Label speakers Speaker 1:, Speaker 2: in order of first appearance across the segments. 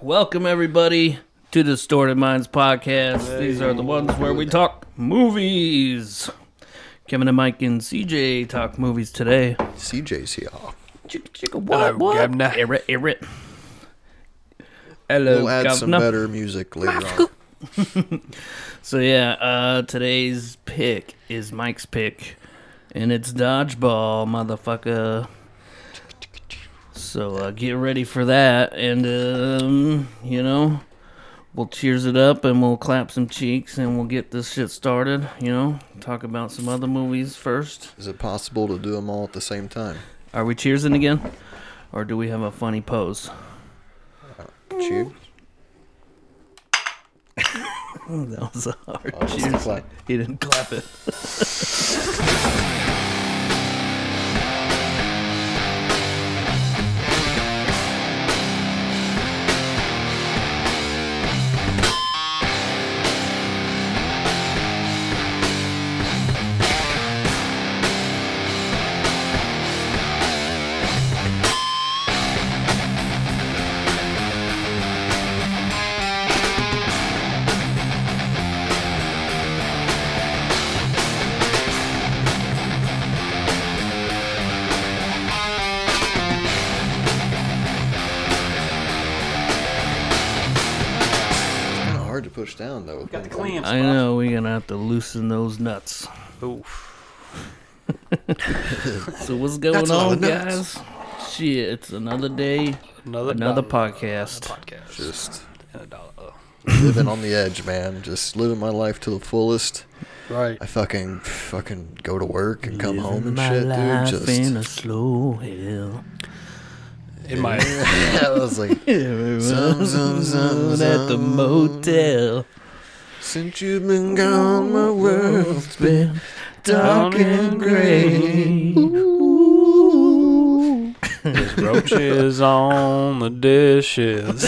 Speaker 1: Welcome everybody to the Distorted Minds podcast. Hey. These are the ones where we talk movies. Kevin and Mike and CJ talk movies today.
Speaker 2: CJ's here.
Speaker 1: What? Irrit. Hello,
Speaker 2: we'll add
Speaker 1: governor.
Speaker 2: Some better music later on.
Speaker 1: So yeah, today's pick is Mike's pick, and it's Dodgeball, motherfucker. So get ready for that, and we'll cheers it up, and we'll clap some cheeks, and we'll get this shit started. Talk about some other movies first.
Speaker 2: Is it possible to do them all at the same time?
Speaker 1: Are we cheersing again, or do we have a funny pose?
Speaker 2: Cheers.
Speaker 1: That was a hard cheers. He didn't clap it.
Speaker 2: Push down though.
Speaker 3: Got the clamps.
Speaker 1: I know we're gonna have to loosen those nuts.
Speaker 3: Oof.
Speaker 1: So what's going on, guys? Shit, it's another day, another podcast.
Speaker 2: Just living on the edge, man. Just living my life to the fullest.
Speaker 3: Right.
Speaker 2: I fucking go to work and come home and
Speaker 1: my
Speaker 2: shit,
Speaker 1: life
Speaker 2: dude. Just
Speaker 1: in a slow hill.
Speaker 3: In my
Speaker 2: I was like,
Speaker 1: some at the motel.
Speaker 2: Since you've been gone, my world's been
Speaker 1: dark and gray.
Speaker 3: There's roaches on the dishes.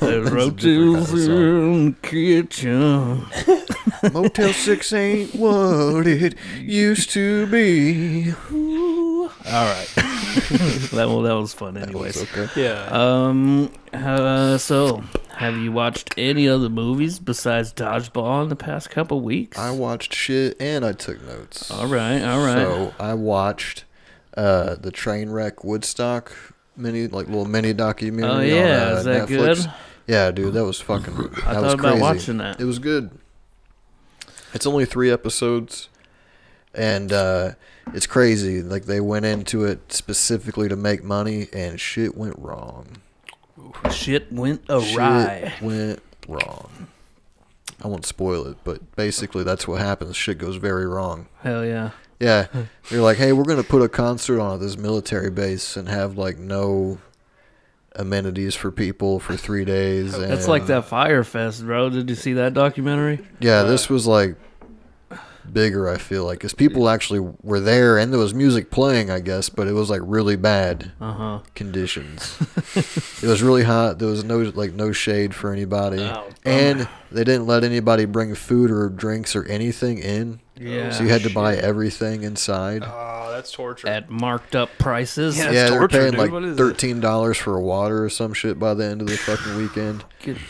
Speaker 1: There's roaches in the kitchen.
Speaker 2: Motel 6 ain't what it used to be.
Speaker 1: All right. that was fun anyways.
Speaker 2: That was okay.
Speaker 3: Yeah.
Speaker 1: So, have you watched any other movies besides Dodgeball in the past couple weeks?
Speaker 2: I watched shit and I took notes.
Speaker 1: All right.
Speaker 2: So, I watched the Trainwreck Woodstock little mini documentary.
Speaker 1: Oh, yeah.
Speaker 2: On,
Speaker 1: Is that
Speaker 2: Netflix.
Speaker 1: good?
Speaker 2: Yeah, dude, that was fucking.
Speaker 1: I thought about watching that.
Speaker 2: It was good. It's only 3 episodes, and it's crazy. Like, they went into it specifically to make money, and shit went wrong.
Speaker 1: Shit went awry.
Speaker 2: Shit went wrong. I won't spoil it, but basically that's what happens. Shit goes very wrong.
Speaker 1: Hell yeah.
Speaker 2: Yeah. They're like, hey, we're going to put a concert on at this military base and have, like, no amenities for people for 3 days. And
Speaker 1: That's like that Fire Fest, bro. Did you see that documentary?
Speaker 2: yeah, this was like bigger, I feel like, because people actually were there and there was music playing, I guess, but it was like really bad conditions. It was really hot. There was no shade for anybody, and they didn't let anybody bring food or drinks or anything in.
Speaker 1: Yeah,
Speaker 2: so you had to buy everything inside.
Speaker 3: Oh, that's torture.
Speaker 1: At marked up prices.
Speaker 3: Yeah.
Speaker 2: Yeah, they're paying like
Speaker 3: What is
Speaker 2: $13 for a water or some shit by the end of the fucking weekend.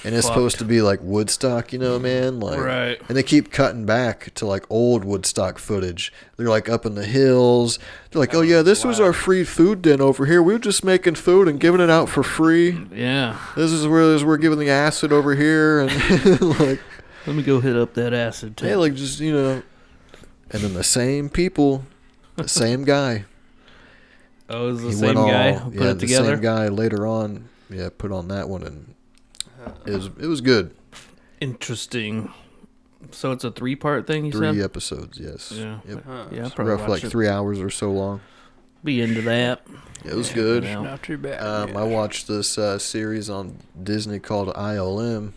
Speaker 2: And it's supposed to be like Woodstock, man? Like,
Speaker 1: right.
Speaker 2: And they keep cutting back to like old Woodstock footage. They're like up in the hills. They're like, oh yeah, this was our free food den over here. We were just making food and giving it out for free.
Speaker 1: Yeah.
Speaker 2: This is where we're giving the acid over here. And like,
Speaker 1: let me go hit up that acid too.
Speaker 2: yeah, like just, And then the same people, the same guy.
Speaker 1: Oh, it was the same guy who put it together?
Speaker 2: The same guy later on, put on that one, and it was good.
Speaker 1: Interesting. So it's a 3-part thing, you
Speaker 2: 3
Speaker 1: said?
Speaker 2: episodes, yes.
Speaker 1: Yeah.
Speaker 2: Yep.
Speaker 1: Yeah,
Speaker 2: It's
Speaker 1: probably
Speaker 2: rough, like 3 hours or so long.
Speaker 1: Be into that.
Speaker 2: It was good.
Speaker 3: Not too bad.
Speaker 2: I watched this series on Disney called ILM,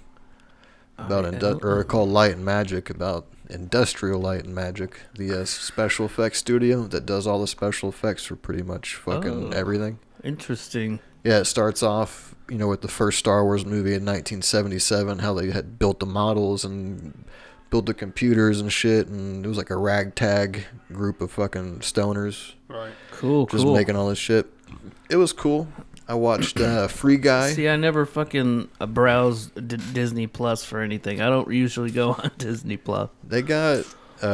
Speaker 2: about called Light and Magic, about Industrial Light and Magic, the special effects studio that does all the special effects for pretty much fucking everything.
Speaker 1: Interesting.
Speaker 2: Yeah, it starts off, with the first Star Wars movie in 1977, how they had built the models and built the computers and shit, and it was like a ragtag group of fucking stoners.
Speaker 3: Right.
Speaker 1: Cool,
Speaker 2: just making all this shit. It was cool. I watched Free Guy.
Speaker 1: See, I never fucking browse Disney Plus for anything. I don't usually go on Disney Plus.
Speaker 2: They got, they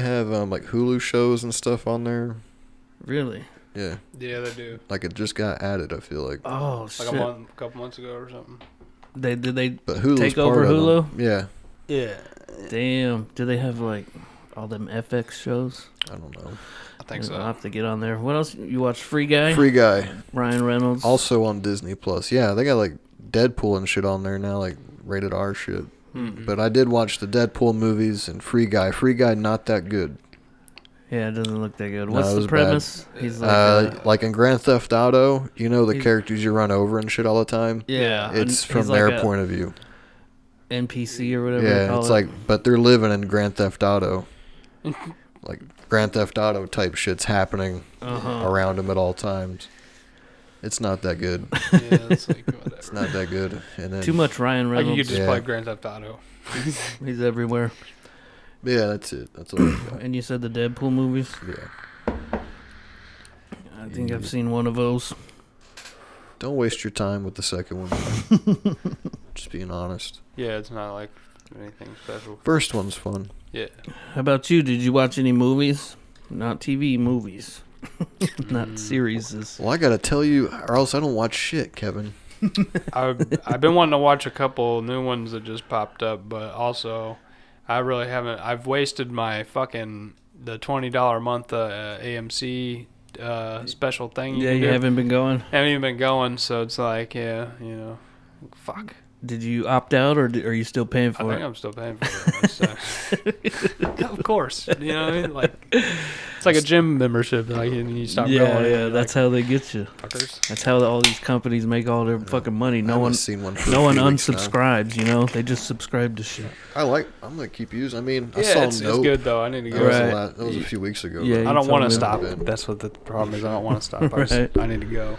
Speaker 2: have like Hulu shows and stuff on there.
Speaker 1: Really?
Speaker 2: Yeah.
Speaker 3: Yeah, they do.
Speaker 2: Like it just got added, I feel like.
Speaker 1: Oh, shit.
Speaker 3: Like a couple months ago or something.
Speaker 1: Did they
Speaker 2: But Hulu's
Speaker 1: take
Speaker 2: part
Speaker 1: over
Speaker 2: of
Speaker 1: Hulu?
Speaker 2: them. Yeah.
Speaker 3: Yeah.
Speaker 1: Damn. Do they have, like, all them FX shows?
Speaker 2: I don't know.
Speaker 3: I think
Speaker 1: I'll
Speaker 3: so.
Speaker 1: have to get on there. What else? You watch Free Guy?
Speaker 2: Free Guy.
Speaker 1: Ryan Reynolds.
Speaker 2: Also on Disney Plus. Yeah, they got like Deadpool and shit on there now, like rated R shit.
Speaker 3: Mm-hmm.
Speaker 2: But I did watch the Deadpool movies and Free Guy. Free Guy, not that good.
Speaker 1: Yeah, it doesn't look that good.
Speaker 2: No,
Speaker 1: What's
Speaker 2: it
Speaker 1: the
Speaker 2: was
Speaker 1: premise? He's like,
Speaker 2: Like in Grand Theft Auto, you know the
Speaker 1: He's-
Speaker 2: characters you run over and shit all the time?
Speaker 1: yeah,
Speaker 2: It's
Speaker 1: and
Speaker 2: from
Speaker 1: he's
Speaker 2: their
Speaker 1: like a
Speaker 2: point of view.
Speaker 1: NPC or whatever they
Speaker 2: Yeah,
Speaker 1: call
Speaker 2: it's
Speaker 1: it.
Speaker 2: like, but they're living in Grand Theft Auto. Like Grand Theft Auto type shit's happening around them at all times. It's not that good.
Speaker 3: Yeah, it's like whatever.
Speaker 2: It's not that good. And then
Speaker 1: Too much Ryan
Speaker 3: Like
Speaker 1: Reynolds.
Speaker 3: you could just
Speaker 2: Yeah.
Speaker 3: play Grand Theft Auto.
Speaker 1: He's everywhere.
Speaker 2: Yeah, that's it. That's all I got.
Speaker 1: And you said the Deadpool movies?
Speaker 2: Yeah.
Speaker 1: I think I've seen one of those.
Speaker 2: Don't waste your time with the second one. Just being honest.
Speaker 3: Yeah, it's not like anything special.
Speaker 2: First one's fun.
Speaker 3: Yeah.
Speaker 1: How about you? Did you watch any movies? Not TV, movies. Not series.
Speaker 2: Well, I gotta tell you, or else I don't watch shit, Kevin.
Speaker 3: I've been wanting to watch a couple new ones that just popped up, but also I really haven't. I've wasted my fucking the $20 a month AMC special thing.
Speaker 1: Yeah,
Speaker 3: can
Speaker 1: you
Speaker 3: do.
Speaker 1: haven't been going?
Speaker 3: Haven't even been going, so it's like, yeah, fuck.
Speaker 1: Did you opt out, or are you still paying
Speaker 3: I
Speaker 1: for
Speaker 3: think
Speaker 1: it?
Speaker 3: I'm still paying for it. Of course, you know what I mean? Like, it's like a gym membership. Like, and you stop
Speaker 1: Yeah,
Speaker 3: going.
Speaker 1: yeah, that's how they get you.
Speaker 3: Fuckers.
Speaker 1: That's how all these companies make all their fucking money.
Speaker 2: I
Speaker 1: No
Speaker 2: haven't
Speaker 1: one,
Speaker 2: seen one for
Speaker 1: no
Speaker 2: a
Speaker 1: one
Speaker 2: few weeks now.
Speaker 1: unsubscribes. You know, they just subscribe to shit.
Speaker 2: I'm gonna keep using. I mean, I
Speaker 3: Yeah,
Speaker 2: saw
Speaker 3: it's
Speaker 2: Nope.
Speaker 3: good though. I need to
Speaker 2: That
Speaker 3: go.
Speaker 2: was,
Speaker 1: Right.
Speaker 2: that was a few weeks ago.
Speaker 1: Yeah,
Speaker 3: I
Speaker 1: you
Speaker 3: don't
Speaker 1: told
Speaker 3: want
Speaker 1: me.
Speaker 3: to stop.
Speaker 2: Been.
Speaker 3: That's what the problem is. I don't want to stop.
Speaker 1: Right.
Speaker 3: I need to go.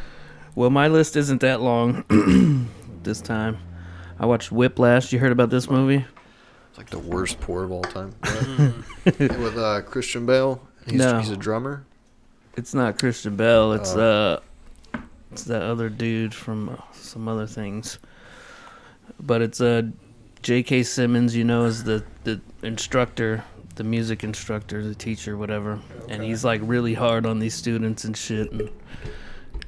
Speaker 1: Well, my list isn't that long this time. I watched Whiplash. You heard about this movie?
Speaker 2: It's like the worst pour of all time. With Christian Bale. He's a drummer.
Speaker 1: It's not Christian Bale. It's that other dude from some other things. But it's J.K. Simmons, is the instructor, the music instructor, the teacher, whatever. Okay. And he's like really hard on these students and shit. And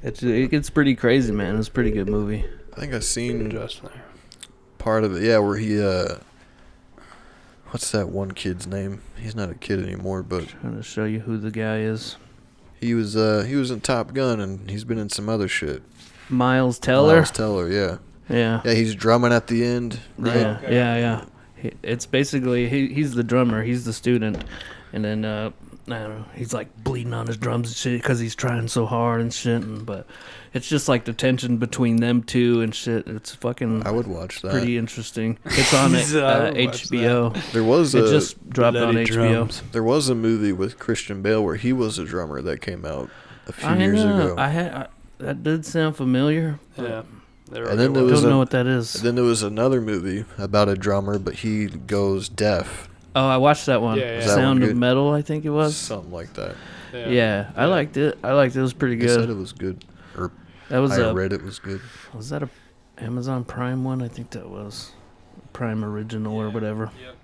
Speaker 1: it gets pretty crazy, man. It's a pretty good movie.
Speaker 2: I think I've seen
Speaker 3: Just there.
Speaker 2: part of it. Yeah, where he what's that one kid's name? He's not a kid anymore, but
Speaker 1: Trying to show you who the guy is.
Speaker 2: he was in Top Gun and he's been in some other shit.
Speaker 1: Miles Teller.
Speaker 2: Miles Teller, yeah.
Speaker 1: Yeah.
Speaker 2: Yeah, he's drumming at the end, right?
Speaker 1: Yeah, yeah. It's basically he's the drummer, he's the student, and then I don't know, he's like bleeding on his drums and shit because he's trying so hard and shit. But it's just like the tension between them two and shit. It's fucking.
Speaker 2: I would watch that.
Speaker 1: Pretty interesting. It's on HBO.
Speaker 2: There was
Speaker 1: It just dropped on
Speaker 3: Bloody
Speaker 1: HBO.
Speaker 3: drums.
Speaker 2: There was a movie with Christian Bale where he was a drummer that came out a few
Speaker 1: I
Speaker 2: years
Speaker 1: know.
Speaker 2: ago.
Speaker 1: That did sound familiar.
Speaker 3: Yeah.
Speaker 2: And then there
Speaker 1: I
Speaker 2: was
Speaker 1: don't know what that is.
Speaker 2: Then there was another movie about a drummer, but he goes deaf.
Speaker 1: Oh, I watched that one.
Speaker 3: Yeah, yeah.
Speaker 2: Was that
Speaker 1: Sound
Speaker 2: one
Speaker 1: of
Speaker 2: good?
Speaker 1: Metal, I think it was.
Speaker 2: Something like that.
Speaker 1: Yeah, I liked it. It was pretty
Speaker 2: They said
Speaker 1: good.
Speaker 2: it was good. Or
Speaker 1: That was
Speaker 2: I read it was good.
Speaker 1: Was that a Amazon Prime one? I think that was Prime Original or whatever.
Speaker 3: Yep.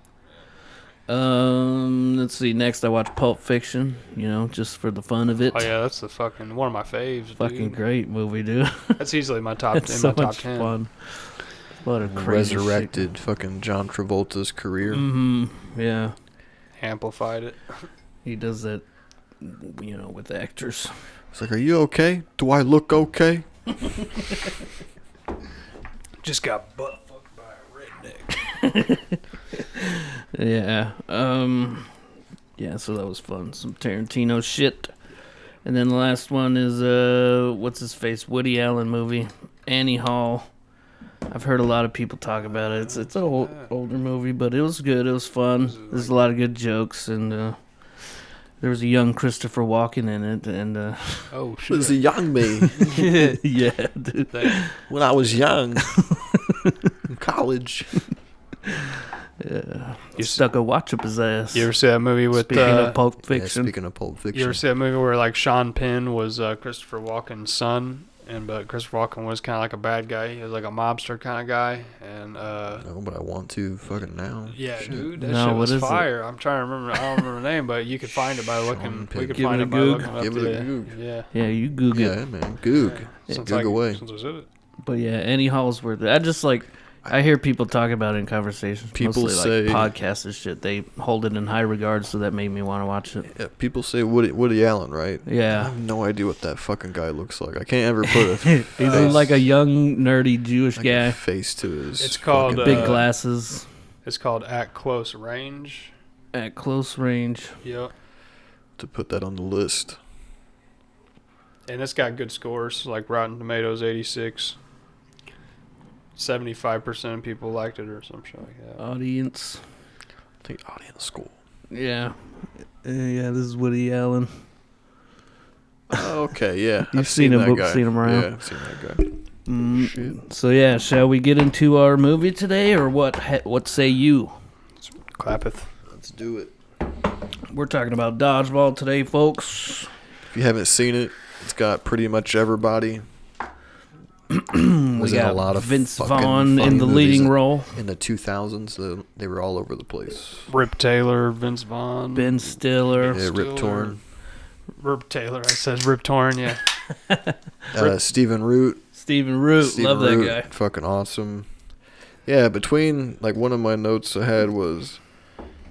Speaker 1: Let's see. Next, I watched Pulp Fiction. Just for the fun of it.
Speaker 3: Oh yeah, that's the fucking one of my faves.
Speaker 1: Fucking
Speaker 3: dude.
Speaker 1: great movie, dude.
Speaker 3: That's easily my top.
Speaker 1: It's
Speaker 3: in
Speaker 1: so
Speaker 3: my top
Speaker 1: much
Speaker 3: 10.
Speaker 1: fun. A lot of crazy
Speaker 2: Resurrected fucking John Travolta's career.
Speaker 1: Mm-hmm. Yeah,
Speaker 3: Amplified it.
Speaker 1: he does that. With actors.
Speaker 2: It's like, are you okay? Do I look okay?
Speaker 3: Just got butt fucked by a redneck.
Speaker 1: Yeah. Yeah. So that was fun. Some Tarantino shit. And then the last one is what's his face? Woody Allen movie, Annie Hall. I've heard a lot of people talk about it. It's an older movie, but it was good. It was fun. There's a lot of good jokes, and there was a young Christopher Walken in it, and
Speaker 3: Oh
Speaker 2: It
Speaker 3: shit.
Speaker 2: was a young me
Speaker 1: yeah, dude.
Speaker 2: when I was young in college.
Speaker 1: Yeah.
Speaker 3: You
Speaker 1: Stuck a watch up his ass.
Speaker 3: You ever see that movie with
Speaker 1: Speaking of Pulp
Speaker 2: Yeah,
Speaker 1: Fiction.
Speaker 2: speaking of Pulp
Speaker 3: You
Speaker 2: Fiction,
Speaker 3: ever see that movie where like Sean Penn was Christopher Walken's son, but Christopher Walken was kind of like a bad guy. He was like a mobster kind of guy, and
Speaker 2: No, but I want to fucking now.
Speaker 3: yeah,
Speaker 2: Shit.
Speaker 3: dude, that
Speaker 1: No,
Speaker 3: shit
Speaker 1: what
Speaker 3: was
Speaker 1: is it?
Speaker 3: fire. I'm trying to remember. I don't remember the name, but you could find it by looking. We could
Speaker 1: Give
Speaker 3: find
Speaker 1: it a
Speaker 3: it by
Speaker 1: goog.
Speaker 3: looking up
Speaker 2: Give it a
Speaker 3: the
Speaker 2: goog.
Speaker 3: yeah.
Speaker 1: Yeah, you Google it.
Speaker 2: Yeah, man. Goog.
Speaker 3: Since
Speaker 2: Goog away.
Speaker 3: Since I said it.
Speaker 1: But yeah, Annie Hall's worth it. I just like, I hear people talk about it in conversations.
Speaker 2: People
Speaker 1: mostly
Speaker 2: say-
Speaker 1: like podcasts and shit. They hold it in high regard, so that made me want to watch it.
Speaker 2: Yeah, people say Woody Allen, right? I
Speaker 1: Yeah.
Speaker 2: have no idea what that fucking guy looks like. I can't ever put a
Speaker 1: He's like a young, nerdy Jewish
Speaker 2: like a
Speaker 1: guy.
Speaker 2: face to his.
Speaker 3: It's called,
Speaker 2: fucking-
Speaker 1: Big glasses
Speaker 3: It's called At Close Range.
Speaker 1: at close range.
Speaker 3: Yep.
Speaker 2: to put that on the list.
Speaker 3: And it's got good scores, like Rotten Tomatoes 86. 75% of people liked it or some shit like that.
Speaker 1: Audience.
Speaker 2: I think audience score.
Speaker 1: Yeah. Yeah, this is Woody Allen.
Speaker 2: Okay, yeah.
Speaker 1: You've
Speaker 2: I've
Speaker 1: seen him,
Speaker 2: that guy.
Speaker 1: seen him around.
Speaker 2: Yeah, I've seen that guy.
Speaker 1: So yeah, shall we get into our movie today, or what? What say you?
Speaker 3: Clappeth.
Speaker 2: Let's do it.
Speaker 1: We're talking about Dodgeball today, folks.
Speaker 2: If you haven't seen it, it's got pretty much everybody.
Speaker 1: We got
Speaker 2: a lot of
Speaker 1: Vince
Speaker 2: fucking
Speaker 1: Vaughan
Speaker 2: funny
Speaker 1: in the
Speaker 2: movies
Speaker 1: leading role.
Speaker 2: In the 2000s, they were all over the place.
Speaker 3: Rip Taylor, Vince Vaughn.
Speaker 1: Ben Stiller.
Speaker 2: Yeah, Rip
Speaker 3: Stiller.
Speaker 2: Torn.
Speaker 3: Rip Taylor, I said Rip Torn, yeah.
Speaker 2: Stephen Root.
Speaker 1: Stephen Root.
Speaker 2: Stephen
Speaker 1: Love that
Speaker 2: Root,
Speaker 1: guy.
Speaker 2: fucking awesome. Yeah, between, like, one of my notes I had was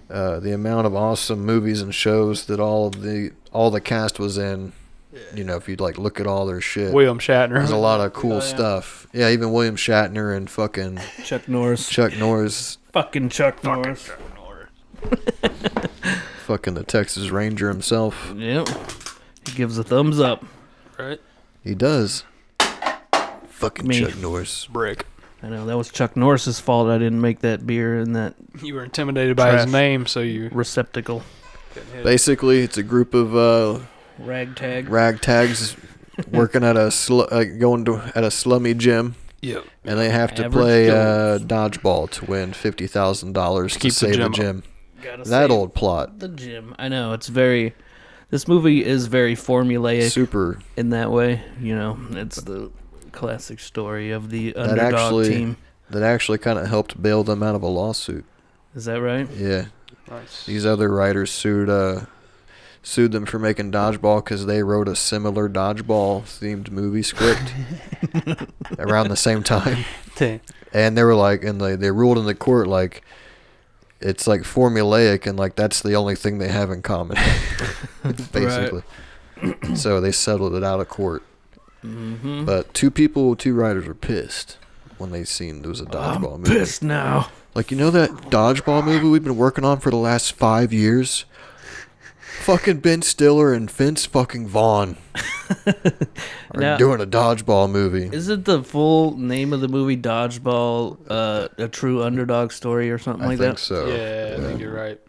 Speaker 2: the amount of awesome movies and shows that all the cast was in. You know, if you'd like look at all their shit,
Speaker 3: William Shatner.
Speaker 2: there's a lot of cool
Speaker 1: Oh, yeah.
Speaker 2: stuff. Yeah, even William Shatner and fucking
Speaker 1: Chuck Norris.
Speaker 2: Chuck Norris,
Speaker 1: Fucking Chuck Norris.
Speaker 2: fucking the Texas Ranger himself.
Speaker 1: Yep. He gives a thumbs up.
Speaker 3: Right?
Speaker 2: He does. Fucking
Speaker 1: Me.
Speaker 2: Chuck Norris.
Speaker 3: Brick.
Speaker 1: I know that was Chuck Norris's fault. I didn't make that beer in that
Speaker 3: You were intimidated by
Speaker 1: Trash.
Speaker 3: his name, so you
Speaker 1: receptacle.
Speaker 3: couldn't hit it.
Speaker 2: Basically, it's a group of
Speaker 1: Ragtag.
Speaker 2: ragtags working at a slummy gym,
Speaker 3: Yep.
Speaker 2: and they have to
Speaker 1: Average
Speaker 2: play
Speaker 1: Joe.
Speaker 2: dodgeball to win $50,000 to
Speaker 3: Keep the
Speaker 2: save the
Speaker 3: gym
Speaker 2: gym.
Speaker 1: Gotta
Speaker 2: That
Speaker 1: save
Speaker 2: old plot,
Speaker 1: the gym. I know it's very. This movie is very formulaic
Speaker 2: super.
Speaker 1: in that way. You know, it's the classic story of the
Speaker 2: That
Speaker 1: underdog
Speaker 2: actually,
Speaker 1: team.
Speaker 2: that actually kind of helped bail them out of a lawsuit.
Speaker 1: Is that right?
Speaker 2: Yeah,
Speaker 3: Nice.
Speaker 2: these other writers sued them for making dodgeball because they wrote a similar dodgeball themed movie script around the same time. And they were like, and they ruled in the court like it's like formulaic, and like that's the only thing they have in common, basically. So they settled it out of court.
Speaker 1: Mm-hmm.
Speaker 2: But two writers were pissed when they seen there was a dodgeball
Speaker 1: I'm
Speaker 2: movie.
Speaker 1: pissed now.
Speaker 2: Like, you know that dodgeball movie we've been working on for the last 5 years? Fucking Ben Stiller and Vince fucking Vaughn are
Speaker 1: Now-
Speaker 2: doing a dodgeball movie.
Speaker 1: Is it the full name of the movie Dodgeball, a True Underdog Story or something
Speaker 2: I
Speaker 1: like
Speaker 2: think
Speaker 1: that?
Speaker 2: so.
Speaker 3: Yeah, I think you're right.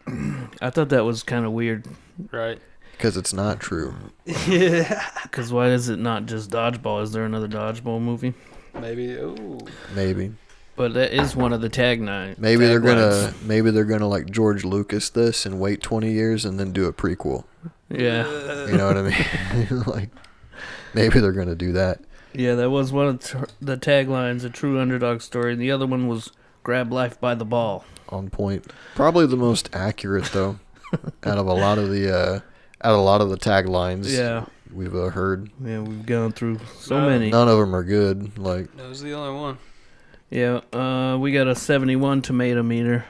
Speaker 1: I thought that was kind of weird.
Speaker 3: Right.
Speaker 2: Because it's not true.
Speaker 1: Because why is it not just Dodgeball? Is there another Dodgeball movie?
Speaker 3: Maybe. Ooh.
Speaker 2: Maybe.
Speaker 1: But that is one of the taglines.
Speaker 2: Maybe they're gonna like George Lucas this and wait 20 years and then do a prequel.
Speaker 1: Yeah.
Speaker 2: You know what I mean? Like, maybe they're gonna do that.
Speaker 1: Yeah, that was one of the taglines, a True Underdog Story. And the other one was Grab Life by the Ball.
Speaker 2: On point. Probably the most accurate though, out of a lot of the taglines.
Speaker 1: Yeah.
Speaker 2: We've heard.
Speaker 1: Yeah, we've gone through so many.
Speaker 2: None of them are good. Like,
Speaker 3: That was the only one.
Speaker 1: Yeah, we got a 71 tomato meter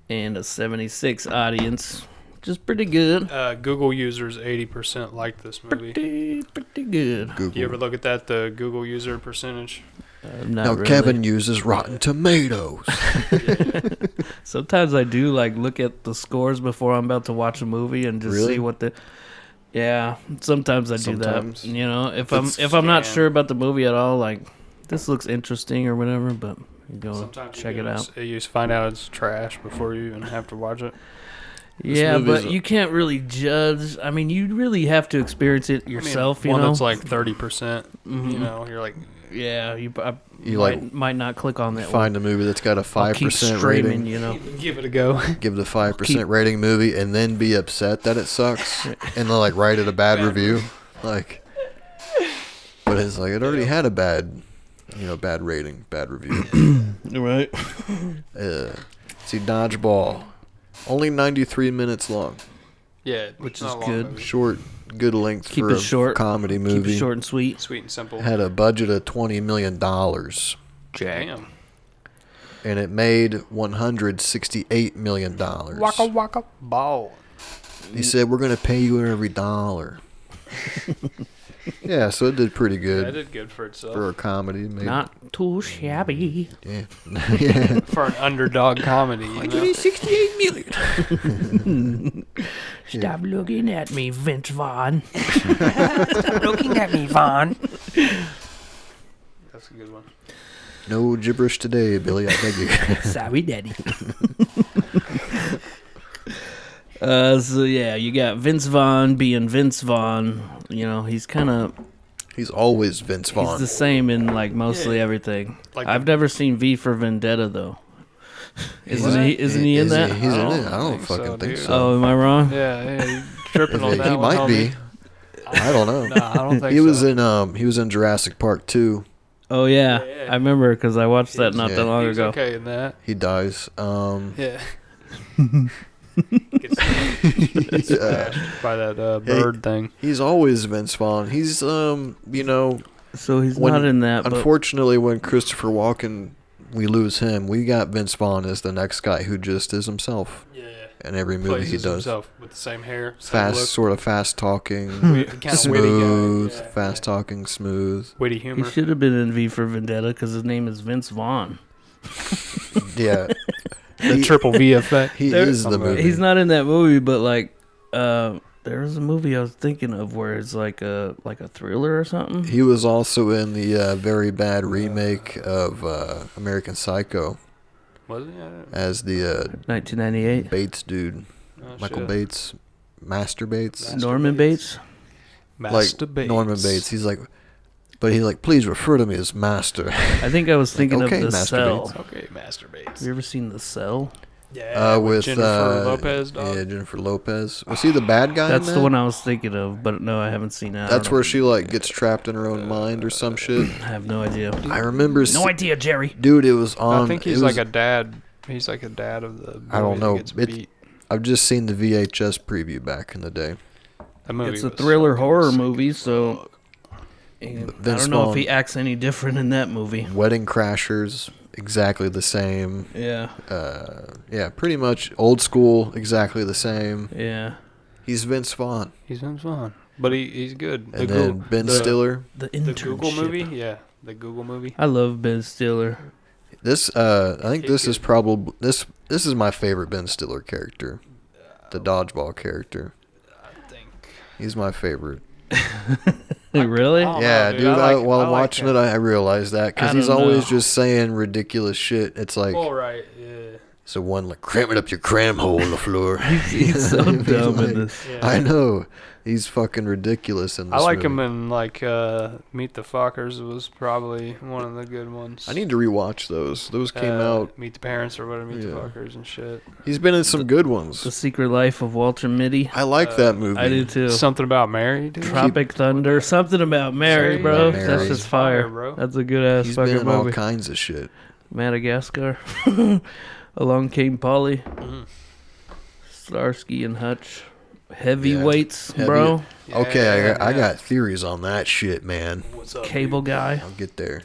Speaker 1: and a 76 audience, which is pretty good.
Speaker 3: Google users 80% liked this movie.
Speaker 1: Pretty good.
Speaker 2: Google.
Speaker 3: You ever look at that, the Google user percentage?
Speaker 1: Not
Speaker 2: Now
Speaker 1: really.
Speaker 2: Kevin uses Rotten Tomatoes.
Speaker 1: Sometimes I do like look at the scores before I'm about to watch a movie and just
Speaker 2: Really?
Speaker 1: see what the. Yeah, sometimes I do
Speaker 2: Sometimes.
Speaker 1: that. You know, if
Speaker 3: It's
Speaker 1: I'm not
Speaker 3: scam.
Speaker 1: sure about the movie at all, like this looks interesting or whatever, but you go
Speaker 3: Sometimes
Speaker 1: check it out.
Speaker 3: You just find out it's trash before you even have to watch it.
Speaker 1: Yeah,
Speaker 2: movie's
Speaker 1: but
Speaker 2: a-
Speaker 1: you can't really judge. I mean, you really have to experience it yourself.
Speaker 3: I mean, one
Speaker 1: you know,
Speaker 3: that's like 30%.
Speaker 1: Mhm.
Speaker 3: You know, you're like,
Speaker 1: yeah, you might not click on that.
Speaker 2: Find a movie that's got a
Speaker 1: I'll keep
Speaker 2: 5%
Speaker 1: streaming.
Speaker 2: rating.
Speaker 1: You know,
Speaker 3: give it a go.
Speaker 2: Give the 5% rating movie and then be upset that it sucks and then like write it a bad review. Like, But it's like it already had a bad rating, bad review.
Speaker 1: Right.
Speaker 2: See, Dodgeball, only 93 minutes long.
Speaker 3: Yeah,
Speaker 1: Which
Speaker 3: not
Speaker 1: is
Speaker 3: a long
Speaker 1: good.
Speaker 3: movie.
Speaker 2: Short, good length
Speaker 1: Keep
Speaker 2: for
Speaker 1: it
Speaker 2: a
Speaker 1: short.
Speaker 2: comedy movie.
Speaker 1: Keep it short and sweet.
Speaker 3: Sweet and simple.
Speaker 2: Had a budget of $20 million.
Speaker 3: Damn.
Speaker 2: And it made $168 million.
Speaker 3: Waka waka ball.
Speaker 2: He said, we're going to pay you every dollar. Yeah, so it did pretty good.
Speaker 3: Yeah, it did good for itself.
Speaker 2: For a comedy. Maybe.
Speaker 1: Not too shabby.
Speaker 2: Yeah. Yeah.
Speaker 3: For an underdog comedy. You know?
Speaker 1: 68 million. Stop looking at me, Vince Vaughn.
Speaker 3: Stop looking at me, Vaghn. That's a good one.
Speaker 2: No gibberish today, Billy. I beg you.
Speaker 1: Sorry, Daddy. So yeah, you got Vince Vaughn being Vince Vaughn. You know, he's kind of
Speaker 2: He's always Vince Vaughn.
Speaker 1: he's the same in like mostly everything.
Speaker 3: Like
Speaker 1: I've never seen V for Vendetta though. Isn't he in that?
Speaker 2: He's in it. I don't
Speaker 3: think
Speaker 2: fucking
Speaker 3: so,
Speaker 2: think
Speaker 3: dude.
Speaker 2: so.
Speaker 1: Oh, am I wrong?
Speaker 3: Yeah, you're tripping on that
Speaker 2: He
Speaker 3: one,
Speaker 2: might
Speaker 3: homie.
Speaker 2: be. I don't know.
Speaker 3: Nah, I don't think
Speaker 2: He was
Speaker 3: so.
Speaker 2: in Jurassic Park 2.
Speaker 1: Oh yeah,
Speaker 3: Yeah.
Speaker 1: I remember because I watched that not
Speaker 2: Yeah.
Speaker 1: that long
Speaker 3: He was
Speaker 1: ago.
Speaker 3: okay in that.
Speaker 2: He dies.
Speaker 3: Yeah. Gets smashed by that bird thing.
Speaker 2: He's always Vince Vaughn. He's
Speaker 1: So he's
Speaker 2: when-
Speaker 1: not in that. But
Speaker 2: unfortunately when Christopher Walken, we lose him. We got Vince Vaughn as the next guy who just is himself
Speaker 3: Yeah.
Speaker 2: in every movie
Speaker 3: Plays
Speaker 2: he
Speaker 3: as
Speaker 2: does.
Speaker 3: himself with the same hair, same
Speaker 2: Fast,
Speaker 3: look.
Speaker 2: sort of fast talking,
Speaker 3: Kinda witty guy.
Speaker 2: smooth,
Speaker 3: Yeah,
Speaker 2: fast talking, smooth.
Speaker 3: Witty
Speaker 1: he
Speaker 3: humor.
Speaker 1: should have been in V for Vendetta because his name is Vince Vaughn.
Speaker 2: Yeah,
Speaker 3: The triple V effect.
Speaker 2: he
Speaker 1: There-
Speaker 2: is the movie.
Speaker 1: He's not in that movie, but like, there was a movie I was thinking of where it's like a thriller or something.
Speaker 2: He was also in the very bad remake of American Psycho
Speaker 3: Was he?
Speaker 2: as the
Speaker 1: 1998.
Speaker 2: Bates dude,
Speaker 3: Oh,
Speaker 2: Michael
Speaker 3: shit.
Speaker 2: Bates, Master Bates.
Speaker 3: Master
Speaker 1: Norman Bates.
Speaker 3: Master
Speaker 2: Like
Speaker 3: Bates.
Speaker 2: Norman Bates. He's like, but he's like, please refer to me as Master.
Speaker 1: I think I was thinking
Speaker 2: okay,
Speaker 1: of The
Speaker 2: Master
Speaker 1: Cell.
Speaker 2: Bates.
Speaker 3: Okay, Master Bates.
Speaker 1: Have you ever seen The Cell?
Speaker 3: Yeah,
Speaker 2: with
Speaker 3: Jennifer Lopez, dog.
Speaker 2: Yeah, Jennifer Lopez. Was he the bad guy?
Speaker 1: That's
Speaker 2: in
Speaker 1: the
Speaker 2: that?
Speaker 1: one I was thinking of, but no, I haven't seen that.
Speaker 2: That's where she like gets trapped in her own mind or some shit.
Speaker 1: I have no idea.
Speaker 2: I remember.
Speaker 1: No idea, Jerry.
Speaker 2: Dude, it was on.
Speaker 3: I think he's like a dad. He's like a dad of the.
Speaker 2: I don't
Speaker 3: movie that
Speaker 2: know.
Speaker 3: gets
Speaker 2: It-
Speaker 3: beat.
Speaker 2: I've just seen the VHS preview back in the day.
Speaker 3: That movie
Speaker 1: It's a
Speaker 3: was
Speaker 1: thriller
Speaker 3: fucking
Speaker 1: horror
Speaker 3: sick
Speaker 1: movie,
Speaker 3: as
Speaker 1: so
Speaker 3: fuck.
Speaker 1: I
Speaker 2: Vince
Speaker 1: don't know if
Speaker 2: Vaughn.
Speaker 1: he acts any different in that movie.
Speaker 2: Wedding Crashers, exactly the same.
Speaker 1: Yeah,
Speaker 2: Yeah, pretty much old school, exactly the same.
Speaker 1: yeah.
Speaker 2: He's Vince Vaughn.
Speaker 3: He's Vince Vaughn, but he's good.
Speaker 2: And then Ben Stiller.
Speaker 1: The
Speaker 3: The
Speaker 1: internship.
Speaker 3: Google movie, yeah, the Google movie.
Speaker 1: I love Ben Stiller.
Speaker 2: This, I think
Speaker 3: He's
Speaker 2: this is
Speaker 3: good.
Speaker 2: probably this is my favorite Ben Stiller character, the dodgeball character.
Speaker 3: I think.
Speaker 2: He's my favorite.
Speaker 1: Really?
Speaker 3: Oh,
Speaker 2: Yeah,
Speaker 3: no,
Speaker 2: dude.
Speaker 3: I like-
Speaker 2: While
Speaker 3: I
Speaker 2: I'm
Speaker 3: like
Speaker 2: watching
Speaker 3: him.
Speaker 2: it, I realized that because
Speaker 1: I
Speaker 2: he's
Speaker 1: don't
Speaker 2: always
Speaker 1: know.
Speaker 2: just saying ridiculous shit. It's like
Speaker 3: All right, yeah.
Speaker 2: so one like cram it up your cram hole in the floor.
Speaker 1: He's so
Speaker 2: He's
Speaker 1: dumb
Speaker 2: like-
Speaker 1: in this.
Speaker 3: Yeah.
Speaker 2: I know. He's fucking ridiculous in this
Speaker 3: I like
Speaker 2: movie.
Speaker 3: him in like Meet the Fockers was probably one of the good ones.
Speaker 2: I need to rewatch those. Those came out.
Speaker 3: Meet the Parents or whatever, Meet the
Speaker 2: Yeah.
Speaker 3: Fockers and shit.
Speaker 2: He's been in some good
Speaker 1: The
Speaker 2: ones.
Speaker 1: Secret Life of Walter Mitty.
Speaker 2: I like that movie.
Speaker 1: I do too.
Speaker 3: Something about Mary, dude.
Speaker 1: Tropic Thunder. Something about Mary,
Speaker 3: Something
Speaker 1: bro.
Speaker 2: about Mary.
Speaker 1: That's just fire.
Speaker 3: Fire, bro.
Speaker 1: That's a good ass
Speaker 2: He's been
Speaker 1: fucking
Speaker 2: in all
Speaker 1: movie.
Speaker 2: kinds of shit.
Speaker 1: Madagascar. Along Came Polly.
Speaker 3: Mhm.
Speaker 1: Starsky and Hutch. Heavyweights,
Speaker 2: Heavy-
Speaker 1: bro.
Speaker 2: Okay, I
Speaker 3: Yeah.
Speaker 2: got theories on that shit, man.
Speaker 3: What's up,
Speaker 1: Cable
Speaker 3: dude?
Speaker 1: Guy.
Speaker 2: I'll get there.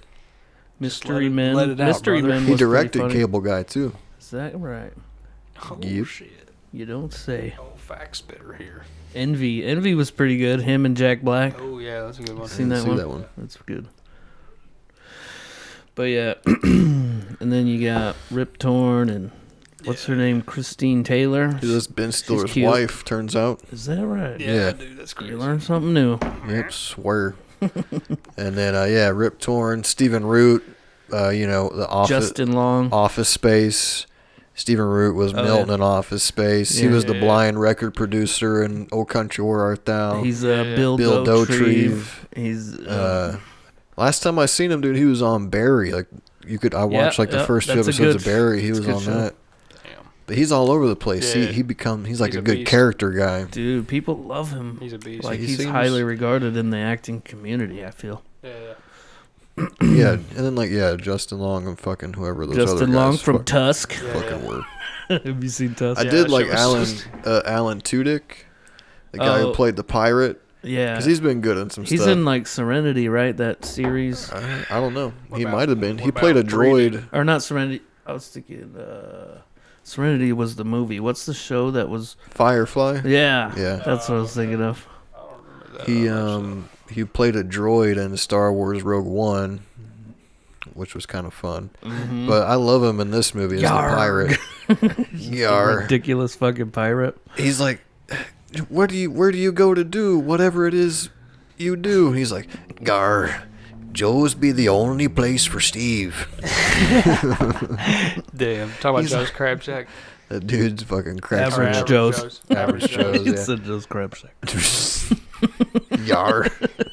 Speaker 1: Mystery
Speaker 3: let it-
Speaker 1: Men.
Speaker 3: let it out,
Speaker 1: Mystery
Speaker 3: brother.
Speaker 1: Men
Speaker 2: He
Speaker 1: was pretty
Speaker 2: directed
Speaker 1: funny.
Speaker 2: Cable Guy too.
Speaker 1: Is that right?
Speaker 3: Oh,
Speaker 2: Yep.
Speaker 3: shit.
Speaker 1: You don't say.
Speaker 3: Oh, fact spitter here.
Speaker 1: Envy. Envy was pretty good. Him and Jack Black.
Speaker 3: Oh, yeah, that's a good one.
Speaker 1: Seen
Speaker 2: Didn't
Speaker 1: that
Speaker 2: see
Speaker 1: one? That's good. But yeah, and then you got Rip Torn and what's her name? Christine Taylor.
Speaker 2: Dude, that's Ben Stiller's
Speaker 1: cute.
Speaker 2: wife, turns out.
Speaker 1: Is that right?
Speaker 2: Yeah.
Speaker 3: dude, that's crazy.
Speaker 1: You learn something new.
Speaker 2: Yep, swear. And then, Rip Torn, Stephen Root, the
Speaker 1: Justin Long.
Speaker 2: Office Space. Stephen Root was
Speaker 1: Oh,
Speaker 2: Milton
Speaker 1: yeah.
Speaker 2: in Office Space. He
Speaker 1: Yeah.
Speaker 2: was the
Speaker 3: Yeah.
Speaker 2: blind record producer in Old Country Where Art Thou.
Speaker 1: He's
Speaker 3: Yeah.
Speaker 1: Bill
Speaker 2: Bill
Speaker 1: Dauterive. He's
Speaker 2: Last time I seen him, dude, he was on Barry. Like I watched the first few
Speaker 1: that's a
Speaker 2: episodes
Speaker 1: good-
Speaker 2: of Barry. He
Speaker 1: that's
Speaker 2: was
Speaker 1: a good
Speaker 2: on
Speaker 1: show.
Speaker 2: that.
Speaker 3: Damn.
Speaker 2: But he's all over the place.
Speaker 3: Yeah.
Speaker 2: He's like
Speaker 3: He's
Speaker 2: a
Speaker 3: a
Speaker 2: good
Speaker 3: beast.
Speaker 2: character guy.
Speaker 1: dude. People love him.
Speaker 3: He's a beast.
Speaker 1: Like
Speaker 2: He
Speaker 1: he's
Speaker 2: seems-
Speaker 1: highly regarded in the acting community. I feel.
Speaker 3: yeah,
Speaker 2: Yeah, and then Justin Long and fucking whoever those other guys.
Speaker 1: Justin Long from Tusk.
Speaker 2: Fucking were.
Speaker 1: Have you seen Tusk?
Speaker 2: I did like Alan Tudyk, the guy who played the pirate.
Speaker 1: Yeah,
Speaker 2: because he's been good in some stuff.
Speaker 1: He's in like Serenity, right? That series.
Speaker 2: I don't know. He might have been. He played a droid.
Speaker 1: Or not Serenity. I was thinking Serenity was the movie. What's the show that was?
Speaker 2: Firefly?
Speaker 1: Yeah.
Speaker 2: Yeah.
Speaker 1: That's what I was thinking of.
Speaker 3: I don't remember that.
Speaker 2: He played a droid in Star Wars Rogue One, which was kind of fun. Mm-hmm. But I love him in this movie as the pirate.
Speaker 1: Yar. Ridiculous fucking pirate.
Speaker 2: He's like, where do you go to do whatever it is you do? He's like, Gar, Joe's be the only place for Steve.
Speaker 3: Damn. Talk about Joe's Crab Shack.
Speaker 2: That dude's fucking crab
Speaker 1: Average
Speaker 2: shack.
Speaker 1: Joe's.
Speaker 2: Average Joe's, yeah.
Speaker 1: It's a Joe's Crab Shack.
Speaker 2: Yar.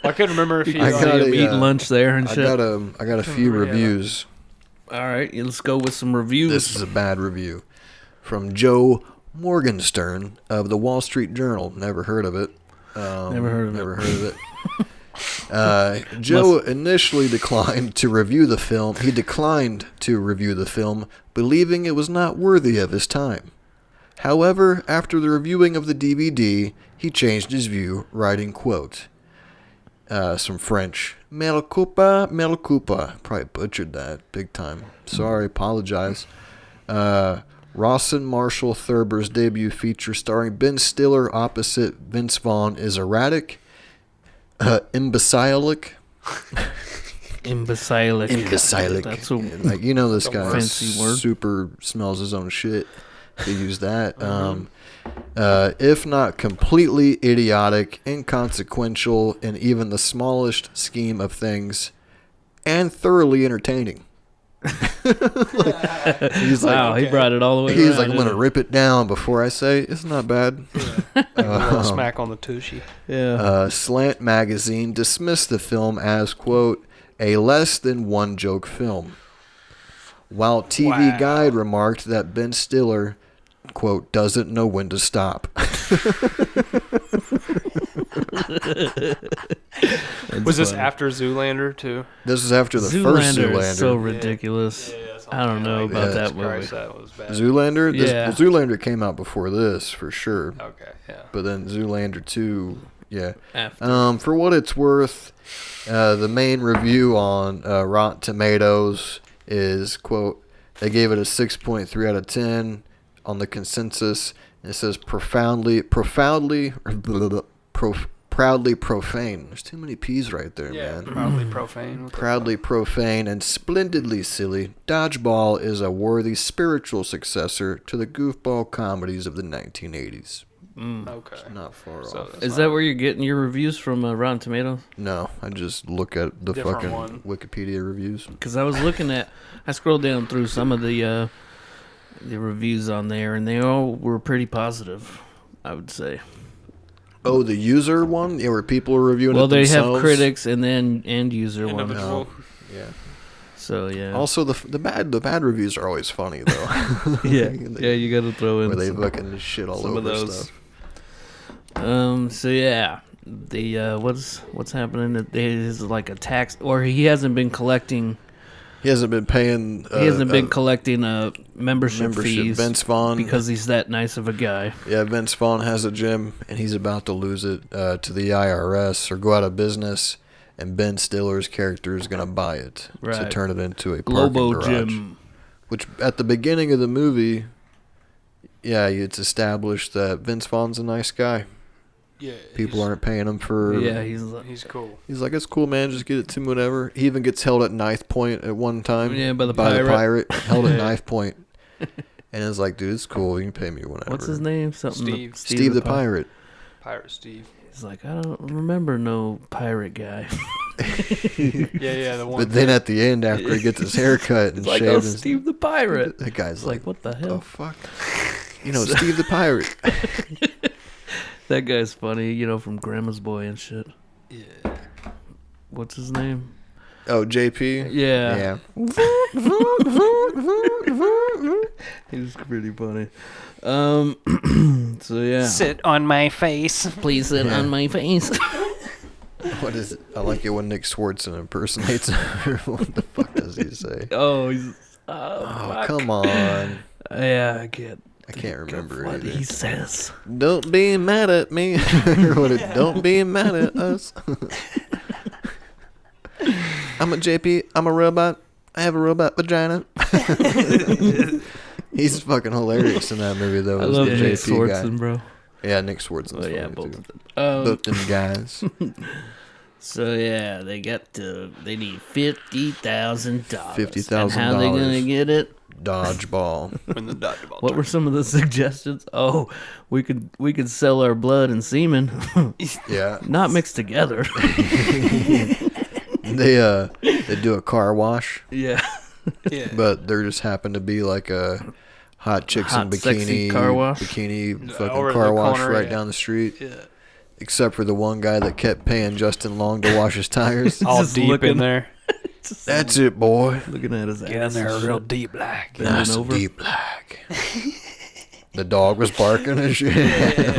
Speaker 3: I couldn't remember if he
Speaker 1: eating lunch there and shit.
Speaker 2: I got a few reviews.
Speaker 1: All right, let's go with some reviews.
Speaker 2: This is a bad review from Joe Morgenstern of the Wall Street Journal. Never heard of it.
Speaker 1: Never heard of it.
Speaker 2: Joe initially declined to review the film. He declined to review the film, believing it was not worthy of his time. However, after the reviewing of the DVD, he changed his view, writing, quote, some French, Mea culpa, probably butchered that big time. Sorry, apologize. Rawson Marshall Thurber's debut feature starring Ben Stiller opposite Vince Vaughn is erratic, imbecilic. Imbecilic.
Speaker 1: That's a
Speaker 2: this guy
Speaker 1: fancy word.
Speaker 2: Super smells his own shit. They use that. If not completely idiotic, inconsequential in even the smallest scheme of things, and thoroughly entertaining. He's like,
Speaker 1: wow, he brought it all the way
Speaker 2: he's
Speaker 1: around,
Speaker 2: like, I'm going to rip it down before I say it's not bad.
Speaker 3: A smack on the tushy.
Speaker 1: Yeah.
Speaker 2: Slant Magazine dismissed the film as, quote, a less than one joke film. While TV Guide remarked that Ben Stiller, quote, doesn't know when to stop.
Speaker 3: Was this after Zoolander too?
Speaker 2: This is after the first Zoolander.
Speaker 1: Is so ridiculous. I don't know about that movie.
Speaker 3: That was bad.
Speaker 2: Zoolander?
Speaker 1: Yeah.
Speaker 2: Zoolander came out before this, for sure.
Speaker 3: Okay, yeah.
Speaker 2: But then Zoolander 2, yeah.
Speaker 1: After.
Speaker 2: For what it's worth, the main review on Rotten Tomatoes is, quote, they gave it a 6.3 out of 10 on the consensus. It says proudly profane. There's too many P's right there, man.
Speaker 3: Proudly profane.
Speaker 2: Proudly profane and splendidly silly, Dodgeball is a worthy spiritual successor to the goofball comedies of the 1980s.
Speaker 3: Okay.
Speaker 2: It's not far off.
Speaker 1: Is that where you're getting your reviews from, Rotten Tomatoes?
Speaker 2: No, I just look at the
Speaker 3: Different
Speaker 2: fucking
Speaker 3: one.
Speaker 2: Wikipedia reviews.
Speaker 1: Because I was looking at, I scrolled down through some of the reviews on there, and they all were pretty positive, I would say.
Speaker 2: Oh, the user one? Yeah, where people are reviewing it themselves?
Speaker 1: Well, they have critics and then end user one.
Speaker 2: Oh, yeah.
Speaker 1: So, yeah.
Speaker 2: Also, the bad reviews are always funny, though.
Speaker 1: Yeah, you got to throw in
Speaker 2: where they
Speaker 1: some,
Speaker 2: fucking shit all
Speaker 1: some
Speaker 2: over
Speaker 1: of those.
Speaker 2: stuff.
Speaker 1: So, yeah. The what's happening? There's like a tax, or he hasn't been collecting...
Speaker 2: He hasn't been paying...
Speaker 1: collecting membership fees.
Speaker 2: Vince Vaughn.
Speaker 1: Because he's that nice of a guy.
Speaker 2: Yeah, Vince Vaughn has a gym, and he's about to lose it to the IRS or go out of business, and Ben Stiller's character is going to buy it to turn it into a parking
Speaker 1: Globo
Speaker 2: garage.
Speaker 1: Gym.
Speaker 2: Which, at the beginning of the movie, yeah, it's established that Vince Vaughn's a nice guy.
Speaker 3: Yeah,
Speaker 2: people aren't paying him for...
Speaker 1: Yeah,
Speaker 3: he's cool.
Speaker 2: He's like, it's cool, man. Just get it to me, whatever. He even gets held at knife point at one time.
Speaker 1: Yeah, by the
Speaker 2: pirate. Held at knife point. And it's like, dude, it's cool. You can pay me whatever.
Speaker 1: What's his name?
Speaker 2: Steve the Pirate.
Speaker 3: Pirate Steve.
Speaker 1: He's like, I don't remember no pirate guy.
Speaker 3: yeah, the one.
Speaker 2: But then at the end, after he gets his haircut and
Speaker 1: like,
Speaker 2: shaved,
Speaker 1: Steve the Pirate.
Speaker 2: The guy's
Speaker 1: like, what the hell?
Speaker 2: Oh, fuck. Steve the Pirate.
Speaker 1: That guy's funny, from Grandma's Boy and shit.
Speaker 3: Yeah.
Speaker 1: What's his name?
Speaker 2: Oh, JP?
Speaker 1: Yeah. He's pretty funny. So, yeah.
Speaker 3: Sit on my face.
Speaker 1: Please sit on my face.
Speaker 2: What is it? I like it when Nick Swartzen impersonates her. What the fuck does he say?
Speaker 1: Oh, he's.
Speaker 2: Oh, come on.
Speaker 1: Yeah, I can't.
Speaker 2: I can't remember
Speaker 1: what
Speaker 2: either.
Speaker 1: he says.
Speaker 2: Don't be mad at me. Don't be mad at us. I'm a JP. I'm a robot. I have a robot vagina. He's fucking hilarious in that movie, though.
Speaker 1: I love
Speaker 2: the
Speaker 1: Nick
Speaker 2: JP
Speaker 1: Swartzen,
Speaker 2: guy.
Speaker 1: bro.
Speaker 2: Yeah, Nick Swartzen's
Speaker 1: Oh,
Speaker 2: funny,
Speaker 1: yeah, both
Speaker 2: too.
Speaker 1: of them.
Speaker 2: Both them guys.
Speaker 1: So yeah, they need $50,000.
Speaker 2: $50,000.
Speaker 1: And how they gonna get it?
Speaker 2: Dodgeball.
Speaker 3: Win the dodgeball.
Speaker 1: What were some of the suggestions? Oh, we could sell our blood and semen,
Speaker 2: Yeah.
Speaker 1: not mixed together.
Speaker 2: They do a car wash,
Speaker 1: Yeah.
Speaker 3: Yeah.
Speaker 2: but there just happened to be like a hot chicks in
Speaker 1: Hot, sexy
Speaker 2: bikini
Speaker 1: car wash?
Speaker 2: bikini fucking
Speaker 3: Over in
Speaker 2: car
Speaker 3: the
Speaker 2: wash
Speaker 3: corner,
Speaker 2: right
Speaker 3: yeah.
Speaker 2: down the street.
Speaker 3: Yeah.
Speaker 2: Except for the one guy that kept paying Justin Long to wash his tires.
Speaker 3: All
Speaker 1: Just
Speaker 3: deep
Speaker 1: looking.
Speaker 3: in there.
Speaker 2: That's it, boy.
Speaker 1: Looking at his ass.
Speaker 3: Get in there
Speaker 1: and
Speaker 3: real
Speaker 1: shit.
Speaker 3: deep black.
Speaker 1: Bending
Speaker 2: Nice and
Speaker 1: over.
Speaker 2: deep black. The dog was barking and shit.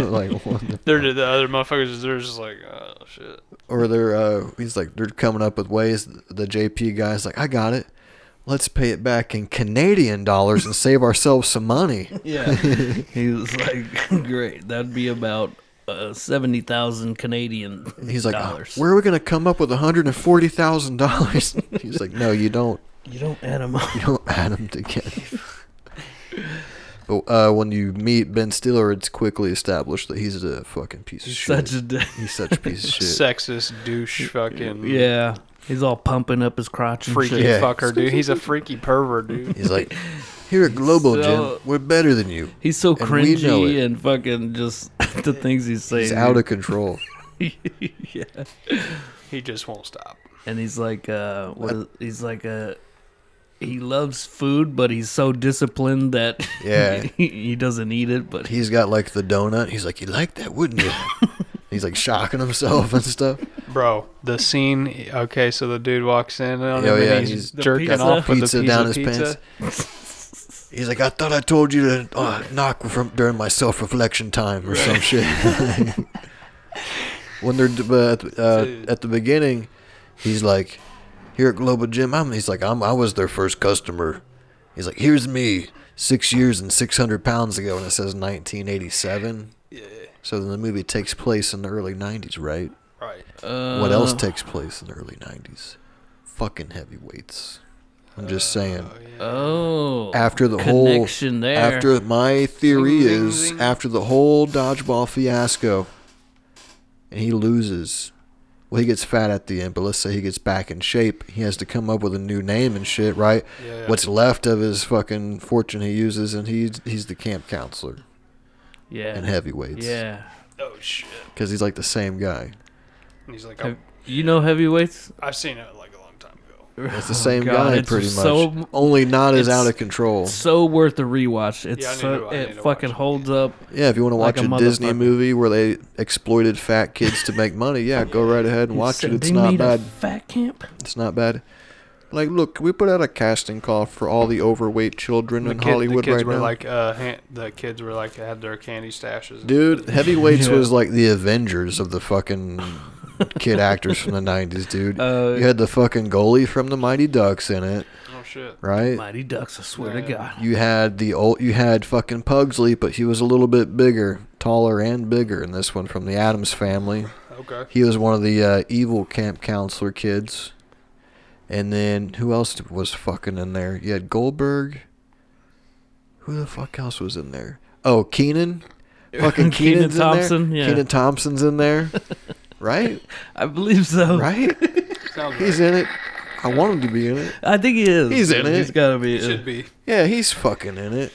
Speaker 2: Like, what the
Speaker 3: The other motherfuckers, they're just like, oh shit.
Speaker 2: Or they're coming up with ways. The JP guy's like, I got it. Let's pay it back in Canadian dollars and save ourselves some money.
Speaker 1: Yeah. He was like, great. That'd be about 70,000 Canadian
Speaker 2: He's like,
Speaker 1: dollars.
Speaker 2: where are we gonna come up with $140,000? He's like, no, you don't.
Speaker 1: You don't add them up.
Speaker 2: You don't add them together. But when you meet Ben Stiller, it's quickly established that he's a fucking piece of shit. He's such a piece of shit.
Speaker 3: Sexist douche fucking
Speaker 1: Yeah. He's all pumping up his crotch and
Speaker 3: freaky
Speaker 1: shit.
Speaker 2: Yeah.
Speaker 3: fucker, dude. He's a freaky pervert, dude.
Speaker 2: He's like, here at Global
Speaker 1: So-
Speaker 2: Gym, we're better than you.
Speaker 1: He's so
Speaker 2: And we know
Speaker 1: cringy
Speaker 2: it.
Speaker 1: and fucking just the things he's saying.
Speaker 2: He's out of control.
Speaker 1: Yeah.
Speaker 3: He just won't stop.
Speaker 1: And he's like, he loves food, but he's so disciplined that
Speaker 2: Yeah.
Speaker 1: he doesn't eat it. But
Speaker 2: He's got like the donut. He's like, you like that, wouldn't you? He's like shocking himself and stuff.
Speaker 3: Bro, the scene, okay, so the dude walks in on
Speaker 2: Oh,
Speaker 3: him
Speaker 2: yeah,
Speaker 3: and
Speaker 2: he's
Speaker 3: he's jerking
Speaker 1: pizza?
Speaker 3: off with
Speaker 2: Pizza
Speaker 3: the
Speaker 2: down
Speaker 3: piece
Speaker 2: his
Speaker 3: of pizza.
Speaker 2: pants. He's like, I thought I told you to knock during my self-reflection time or some shit. When they're at the beginning, he's like, here at Global Gym, I was their first customer. He's like, here's me, 6 years and 600 pounds ago, and it says 1987.
Speaker 3: Yeah,
Speaker 2: So then the movie takes place in the early 90s, right?
Speaker 3: right.
Speaker 2: What else takes place in the early 90s? Fucking heavyweights. I'm just saying.
Speaker 1: Oh,
Speaker 2: After the
Speaker 1: connection there.
Speaker 2: After my theory
Speaker 3: Zing,
Speaker 2: is,
Speaker 3: zing.
Speaker 2: after the whole dodgeball fiasco, and he loses, well, he gets fat at the end, but let's say he gets back in shape, he has to come up with a new name and shit, right?
Speaker 3: Yeah.
Speaker 2: What's left of his fucking fortune he uses, and he's the camp counselor
Speaker 1: yeah,
Speaker 2: in heavyweights.
Speaker 1: yeah.
Speaker 3: Oh shit.
Speaker 2: Because he's like the same guy.
Speaker 3: And he's like,
Speaker 1: Have, you know heavyweights?
Speaker 3: I've seen it like a long time ago.
Speaker 2: It's the same
Speaker 1: God,
Speaker 2: guy,
Speaker 1: it's
Speaker 2: pretty much.
Speaker 1: so-
Speaker 2: Only not as
Speaker 1: it's
Speaker 2: out of control.
Speaker 1: So worth a rewatch. It's
Speaker 3: Yeah, I need
Speaker 1: it
Speaker 3: to
Speaker 1: fucking
Speaker 3: watch it.
Speaker 1: holds up.
Speaker 2: Yeah, if you want to
Speaker 1: like
Speaker 2: watch
Speaker 1: a
Speaker 2: a Disney
Speaker 1: motherfucker.
Speaker 2: movie where they exploited fat kids to make money, yeah, go right ahead and watch it. It's
Speaker 1: Sending
Speaker 2: not
Speaker 1: me to
Speaker 2: bad.
Speaker 1: Fat camp.
Speaker 2: It's not bad. Like, look, can we put out a casting call for all the overweight children in Hollywood
Speaker 3: the kids
Speaker 2: right
Speaker 3: were
Speaker 2: now?
Speaker 3: like, the kids were like, had their candy stashes.
Speaker 2: Dude, heavyweights
Speaker 1: Yeah.
Speaker 2: was like the Avengers of the fucking kid actors from the 90s, dude. You had the fucking goalie from the Mighty Ducks in it,
Speaker 3: Oh shit.
Speaker 2: right?
Speaker 1: Mighty Ducks, I swear to God.
Speaker 2: You had fucking Pugsley, but he was a little bit bigger, taller and bigger in this one from the Addams Family.
Speaker 3: Okay.
Speaker 2: He was one of the evil camp counselor kids. And then who else was fucking in there? You had Goldberg. Who the fuck else was in there? Oh, Keenan. Fucking
Speaker 1: Kenan
Speaker 2: Keenan's
Speaker 1: Thompson,
Speaker 2: in there.
Speaker 1: yeah.
Speaker 2: Keenan Thompson's in there. Right?
Speaker 1: I believe so.
Speaker 2: Right?
Speaker 3: Sounds
Speaker 2: He's in it. I want him to be in it.
Speaker 1: I think he is.
Speaker 2: He's in it.
Speaker 1: He's got to be.
Speaker 3: It should be.
Speaker 2: Yeah, he's fucking in it.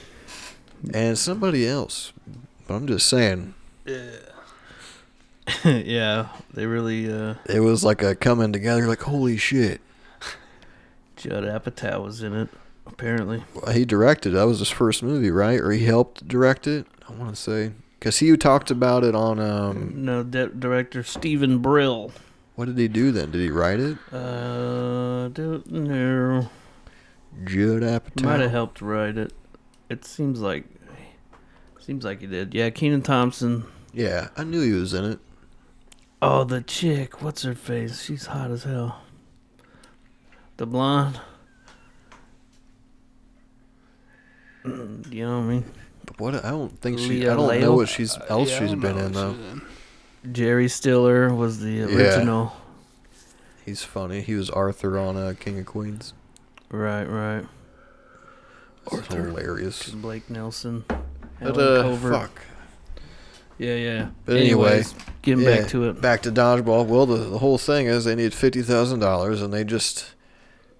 Speaker 2: And somebody else. But I'm just saying.
Speaker 3: Yeah.
Speaker 1: Yeah, they really.
Speaker 2: It was like a coming together like, holy shit.
Speaker 1: Judd Apatow was in it, apparently.
Speaker 2: He directed. That was his first movie, right? Or he helped direct it. I want to say because he talked about it on.
Speaker 1: No, director Stephen Brill.
Speaker 2: What did he do then? Did he write it?
Speaker 1: Don't know.
Speaker 2: Judd Apatow.
Speaker 1: Might have helped write it. It seems like he did. Yeah, Kenan Thompson.
Speaker 2: Yeah, I knew he was in it.
Speaker 1: Oh, the chick. What's her face? She's hot as hell. The blonde. You know what I mean?
Speaker 2: But what? I don't think she.
Speaker 1: Leah
Speaker 2: I don't
Speaker 1: Lale?
Speaker 2: know what she's
Speaker 3: I
Speaker 2: she's
Speaker 3: don't
Speaker 2: been
Speaker 3: know
Speaker 2: in
Speaker 3: what
Speaker 2: though.
Speaker 3: she's in.
Speaker 1: Jerry Stiller was the original.
Speaker 2: He's funny. He was Arthur on King of Queens.
Speaker 1: Right.
Speaker 2: It's hilarious.
Speaker 1: Blake Nelson.
Speaker 2: But
Speaker 1: Helen Covert.
Speaker 2: fuck.
Speaker 1: Yeah.
Speaker 2: But anyway,
Speaker 1: getting back to it.
Speaker 2: Back to Dodgeball. Well, the whole thing is they need $50,000, and they just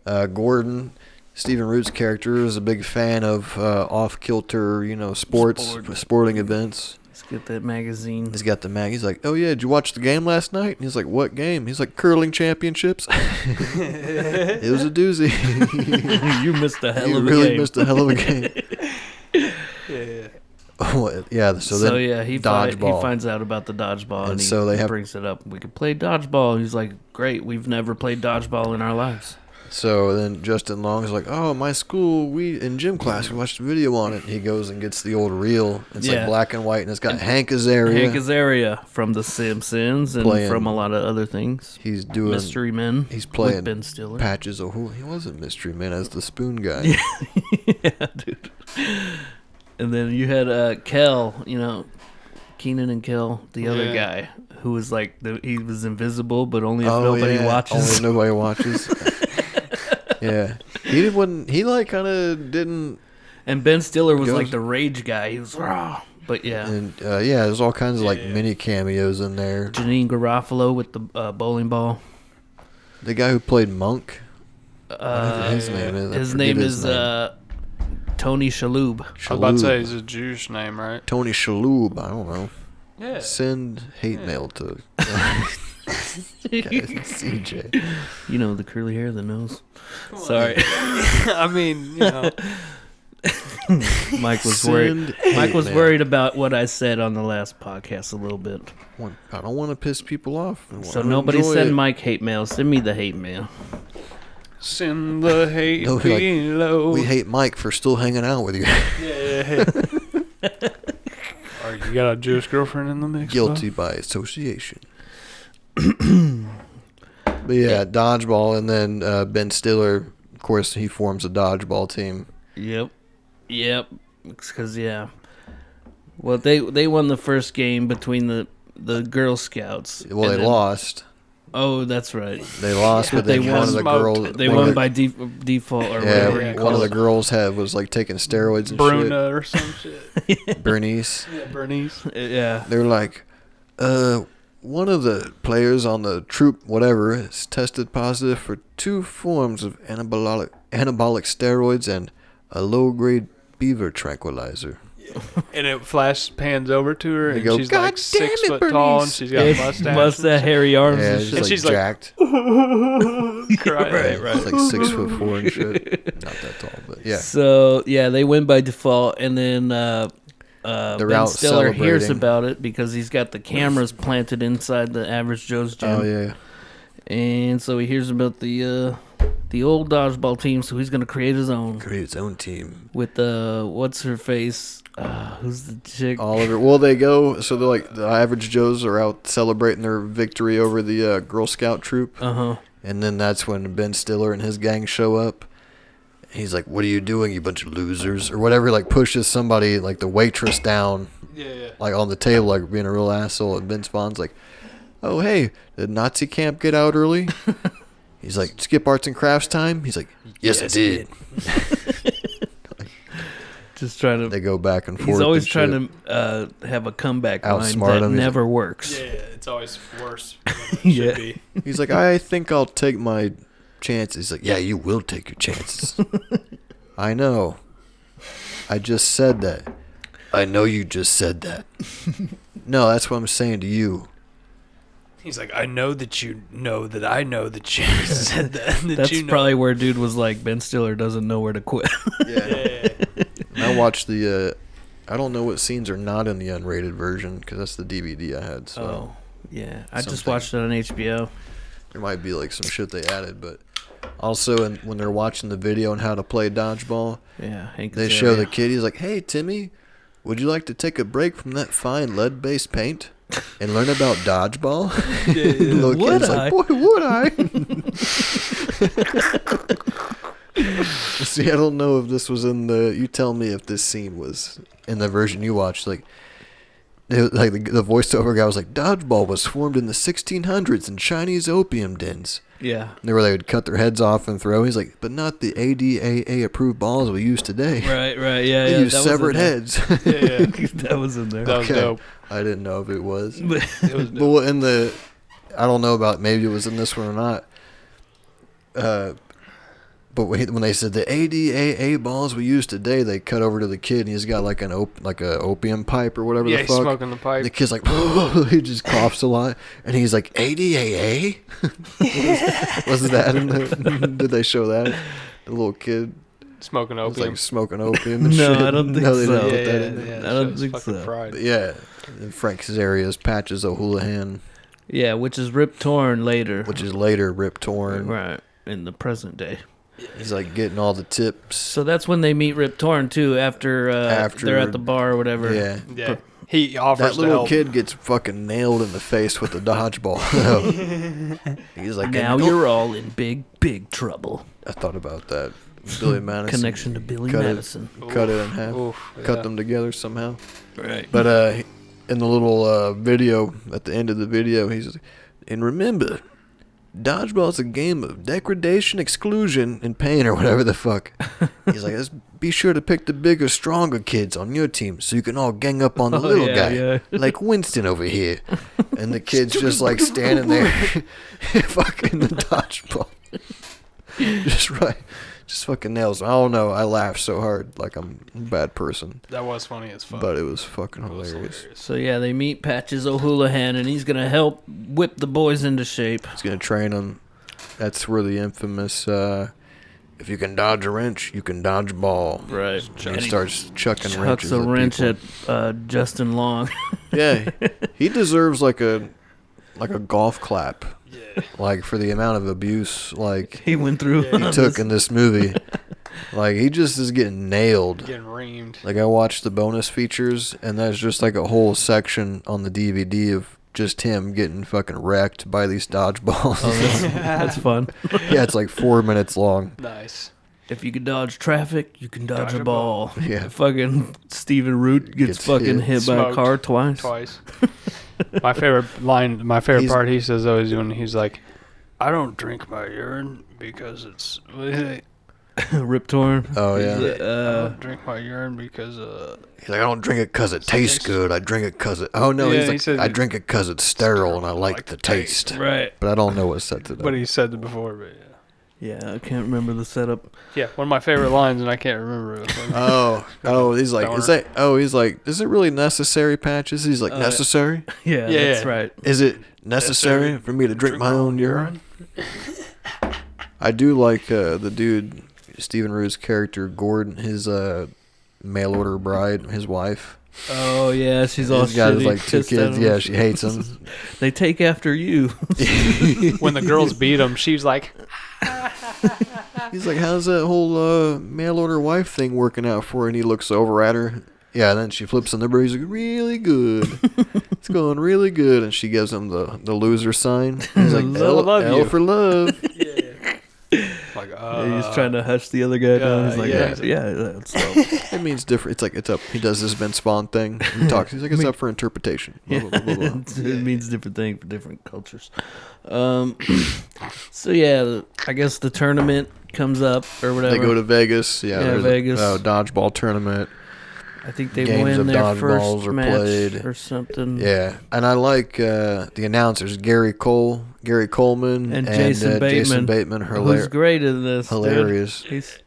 Speaker 2: Gordon, Stephen Root's character, is a big fan of off-kilter, sporting events.
Speaker 1: Let's get that magazine.
Speaker 2: He's got the mag. He's like, "Oh yeah, did you watch the game last night?" And he's like, "What game?" He's like, "Curling championships." It was a doozy.
Speaker 1: You missed a hell of a game.
Speaker 2: You really missed a hell of a game.
Speaker 3: Yeah.
Speaker 2: Oh, yeah. So
Speaker 1: he
Speaker 2: dodgeball.
Speaker 1: He finds out about the dodgeball, and
Speaker 2: so
Speaker 1: he brings it up. We could play dodgeball. He's like, "Great, we've never played dodgeball in our lives."
Speaker 2: So then Justin Long's like, "Oh, my school, in gym class, we watched a video on it." And he goes and gets the old reel. It's like black and white, and it's got Hank Azaria.
Speaker 1: From The Simpsons and from a lot of other things.
Speaker 2: He's doing
Speaker 1: Mystery Men.
Speaker 2: He's playing
Speaker 1: with Ben Stiller.
Speaker 2: Patches O'Hoole. He wasn't Mystery Men as the spoon guy.
Speaker 1: Yeah, dude. And then you had Kel, Keenan and Kel, the other guy, who was like, he was invisible, but only if nobody watches.
Speaker 2: Only if nobody watches. Yeah. He kind of didn't.
Speaker 1: And Ben Stiller was like the rage guy. He was raw. But yeah.
Speaker 2: And there's all kinds of mini cameos in there.
Speaker 1: Janine Garofalo with the bowling ball.
Speaker 2: The guy who played Monk. His name is.
Speaker 1: His name is Tony Shalhoub.
Speaker 3: I was about to say he's a Jewish name, right?
Speaker 2: Tony Shalhoub. I don't know.
Speaker 3: Yeah.
Speaker 2: Send hate mail to CJ.
Speaker 1: You know, the curly hair, the nose. Sorry.
Speaker 3: I mean,
Speaker 1: Mike was worried. Mike was worried about what I said on the last podcast a little bit.
Speaker 2: I don't want to piss people off.
Speaker 1: So nobody send Mike hate mail. Send me the hate mail.
Speaker 3: Send the hate below.
Speaker 2: We hate Mike for still hanging out with you.
Speaker 3: Yeah. Or you got a Jewish girlfriend in the mix?
Speaker 2: Guilty by association. But yeah, dodgeball, and then Ben Stiller, of course, he forms a dodgeball team.
Speaker 1: Yep. Because well, they won the first game between the Girl Scouts.
Speaker 2: Well, they lost.
Speaker 1: Oh, that's right.
Speaker 2: They lost, but
Speaker 1: they
Speaker 2: one
Speaker 1: won.
Speaker 2: of the girls.
Speaker 1: They won by default or whatever.
Speaker 2: One of the girls was like taking steroids and
Speaker 3: Bruna or some shit.
Speaker 2: Bernice.
Speaker 3: Yeah, Bernice.
Speaker 1: Yeah.
Speaker 2: They're like, one of the players on the troop, whatever, is tested positive for 2 forms of anabolic steroids and a low-grade beaver tranquilizer.
Speaker 3: And it pans over to her, and she's like 6 foot
Speaker 2: Bernice.
Speaker 3: tall, and she's got a mustache.
Speaker 1: hairy arms
Speaker 2: Yeah,
Speaker 1: and
Speaker 2: she's
Speaker 1: shit.
Speaker 2: like
Speaker 3: she's
Speaker 2: jacked.
Speaker 3: Right.
Speaker 2: She's like 6'4" and shit. Not that tall, but yeah.
Speaker 1: So, they win by default, and then Ben Stiller hears about it because he's got the cameras planted inside the Average Joe's gym.
Speaker 2: Oh, yeah.
Speaker 1: And so he hears about the old dodgeball team, so he's going to create his own.
Speaker 2: Create his own team.
Speaker 1: With what's-her-face? Who's the chick?
Speaker 2: Oliver. Well, they go, so they're like, the Average Joes are out celebrating their victory over the Girl Scout troop.
Speaker 1: Uh-huh.
Speaker 2: And then that's when Ben Stiller and his gang show up. He's like, "What are you doing, you bunch of losers?" Or whatever, like pushes somebody, like the waitress down, like on the table, like being a real asshole. And Ben Spawn's like, "Oh, hey, did Nazi camp get out early?" He's like, "Skip arts and crafts time?" He's like, "Yes, I did."
Speaker 1: Just trying to.
Speaker 2: They go back and forth.
Speaker 1: He's always trying to have a comeback line that never works.
Speaker 3: Yeah, it's always worse than it should be.
Speaker 2: He's like, "I think I'll take my chances." He's like, "Yeah, you will take your chances." I know. I just said that. I know you just said that. No, that's what I'm saying to you.
Speaker 3: He's like, I know that you know that I know that you said that.
Speaker 1: That's probably where dude was like, Ben Stiller doesn't know where to quit.
Speaker 2: Yeah. I watched the, I don't know what scenes are not in the unrated version because that's the DVD I had. So
Speaker 1: yeah. I just watched it on HBO.
Speaker 2: There might be like some shit they added, but also when they're watching the video on how to play dodgeball, they show the kid. He's like, "Hey, Timmy, would you like to take a break from that fine lead-based paint?" and learn about dodgeball?
Speaker 1: Yeah,
Speaker 2: The little
Speaker 1: would
Speaker 2: kid's
Speaker 1: I?
Speaker 2: like, boy, would I? See, I don't know if this was in the. You tell me if this scene was in the version you watched. Like the voiceover guy was like, dodgeball was formed in the 1600s in Chinese opium dens.
Speaker 1: Yeah.
Speaker 2: Where they would cut their heads off and throw. He's like, but not the ADAA approved balls we use today.
Speaker 1: Right, yeah.
Speaker 2: They use
Speaker 1: that was
Speaker 2: severed
Speaker 1: in there.
Speaker 2: heads.
Speaker 3: Yeah.
Speaker 1: That was in there.
Speaker 3: That was dope.
Speaker 2: I didn't know if it was.
Speaker 3: It was dope.
Speaker 2: But in the, I don't know about, maybe it was in this one or not. But when they said the ADAA balls we use today, they cut over to the kid and he's got like a opium pipe or whatever
Speaker 3: Yeah,
Speaker 2: the
Speaker 3: he's
Speaker 2: fuck.
Speaker 3: smoking the pipe.
Speaker 2: The kid's like, he just coughs a lot, and he's like, ADAA? Was that in the? Did they show that? The little kid
Speaker 3: Smoking
Speaker 2: was
Speaker 3: opium.
Speaker 2: like smoking opium and
Speaker 1: No,
Speaker 2: shit.
Speaker 1: I don't think
Speaker 2: No, they
Speaker 1: so.
Speaker 2: didn't put
Speaker 3: yeah,
Speaker 2: that
Speaker 3: yeah,
Speaker 2: in there.
Speaker 3: yeah.
Speaker 1: I don't
Speaker 3: Shit was
Speaker 1: think
Speaker 3: fucking
Speaker 1: so.
Speaker 3: fried.
Speaker 2: But yeah, and Frank Cesaria's Patches O'Houlihan,
Speaker 1: Yeah, which is Rip Torn later.
Speaker 2: which is later Rip Torn.
Speaker 1: Right, in the present day.
Speaker 2: He's like getting all the tips.
Speaker 1: So that's when they meet Rip Torn, too, after they're at the bar or whatever.
Speaker 2: Yeah.
Speaker 3: Yeah. He offers
Speaker 2: That
Speaker 3: to
Speaker 2: little
Speaker 3: help.
Speaker 2: kid gets fucking nailed in the face with the dodgeball. He's like,
Speaker 1: Now
Speaker 2: "Go-"
Speaker 1: you're all in big trouble.
Speaker 2: I thought about that. Billy Madison.
Speaker 1: Connection to Billy
Speaker 2: cut
Speaker 1: Madison.
Speaker 2: Cut it in half.
Speaker 3: Oof,
Speaker 2: Cut
Speaker 3: yeah.
Speaker 2: them together somehow.
Speaker 1: Right.
Speaker 2: But in the little video, at the end of the video, he's, and remember, dodgeball is a game of degradation, exclusion, and pain, or whatever the fuck. He's like, be sure to pick the bigger, stronger kids on your team so you can all gang up on the little
Speaker 1: yeah,
Speaker 2: guy,
Speaker 1: yeah.
Speaker 2: like Winston over here. And the kid's just like standing there, fucking the dodgeball. Just right. Just fucking nails. I don't know. I laughed so hard, like I'm a bad person.
Speaker 3: That was funny as fuck.
Speaker 2: But it was fucking
Speaker 3: It was
Speaker 2: hilarious.
Speaker 1: So yeah, they meet Patches O'Houlihan, and he's gonna help whip the boys into shape.
Speaker 2: He's gonna train them. That's where the infamous, if you can dodge a wrench, you can dodge a ball.
Speaker 1: Right.
Speaker 2: And he starts chucking
Speaker 1: Chucks
Speaker 2: wrenches
Speaker 1: a
Speaker 2: at
Speaker 1: wrench
Speaker 2: people.
Speaker 1: at Justin Long.
Speaker 2: Yeah, he deserves like a golf clap.
Speaker 3: Yeah.
Speaker 2: Like for the amount of abuse like
Speaker 1: he went through.
Speaker 3: Yeah,
Speaker 2: he took in this movie. Like he just is getting nailed.
Speaker 3: Getting reamed.
Speaker 2: Like I watched the bonus features, and there's just like a whole section on the DVD of just him getting fucking wrecked by these dodgeballs.
Speaker 1: Oh, that's fun.
Speaker 2: Yeah, it's like 4 minutes long.
Speaker 3: Nice.
Speaker 1: If you can dodge traffic, you can dodge,
Speaker 3: Dodge
Speaker 1: a
Speaker 3: a
Speaker 1: ball.
Speaker 2: Yeah.
Speaker 1: Fucking Stephen Root gets
Speaker 2: Gets
Speaker 1: fucking
Speaker 2: hit.
Speaker 1: hit by a
Speaker 3: Smoked.
Speaker 1: car twice.
Speaker 3: My favorite line, my favorite
Speaker 2: He's-
Speaker 3: part he says though is when he's like, I don't drink my urine because it's...
Speaker 1: Rip Torn.
Speaker 2: Oh yeah.
Speaker 3: I
Speaker 1: Uh,
Speaker 3: don't drink my urine because...
Speaker 2: He's like, I don't drink it 'cause it tastes good. I drink it 'cause it... Oh, no,
Speaker 3: Yeah,
Speaker 2: he's
Speaker 3: he
Speaker 2: like,
Speaker 3: said
Speaker 2: I
Speaker 3: it-
Speaker 2: drink it 'cause it's sterile and I like the taste.
Speaker 1: right.
Speaker 2: But I don't know what sets it up.
Speaker 3: But he said it before, but yeah.
Speaker 1: Yeah, I can't remember the setup.
Speaker 3: Yeah, one of my favorite lines, and I can't remember it.
Speaker 2: He's like, he's like, is it really necessary, Patches? He's like, necessary?
Speaker 1: Yeah,
Speaker 3: Yeah.
Speaker 1: that's right.
Speaker 2: Is it necessary for me to drink my own urine? I do like the dude, Stephen Root's character, Gordon, his mail order bride, his wife.
Speaker 1: Oh yeah, she's all
Speaker 2: He's got
Speaker 1: shitty,
Speaker 2: like 2
Speaker 1: pissed at
Speaker 2: kids.
Speaker 1: him.
Speaker 2: Yeah, she hates him.
Speaker 1: They take after you.
Speaker 3: When the girls beat him, she's like,
Speaker 2: He's like, how's that whole mail order wife thing working out for her? And he looks over at her. Yeah, and then she flips the number. He's like, really good. It's going really good. And she gives him the loser sign. He's like,
Speaker 3: I love
Speaker 2: L
Speaker 3: you.
Speaker 2: for love.
Speaker 3: like
Speaker 1: He's trying to hush the other guy down. He's like,
Speaker 3: yeah.
Speaker 1: that's dope.
Speaker 2: It means different. It's up. He does this Ben Spawn thing. He talks. He's like, it's up for interpretation. Blah, blah, blah, blah, blah.
Speaker 1: It means different things for different cultures. So yeah, I guess the tournament comes up or whatever.
Speaker 2: They go to Vegas. Yeah,
Speaker 1: Yeah,
Speaker 2: there's
Speaker 1: Vegas.
Speaker 2: a dodgeball tournament.
Speaker 1: I think they
Speaker 2: games
Speaker 1: win
Speaker 2: of
Speaker 1: their
Speaker 2: dodgeballs
Speaker 1: first
Speaker 2: are
Speaker 1: match
Speaker 2: played.
Speaker 1: or something.
Speaker 2: Yeah, and I like the announcers, Gary Coleman,
Speaker 1: And Jason
Speaker 2: Jason
Speaker 1: Bateman,
Speaker 2: Bateman,
Speaker 1: who's great in this. dude.
Speaker 2: hilarious.
Speaker 1: He's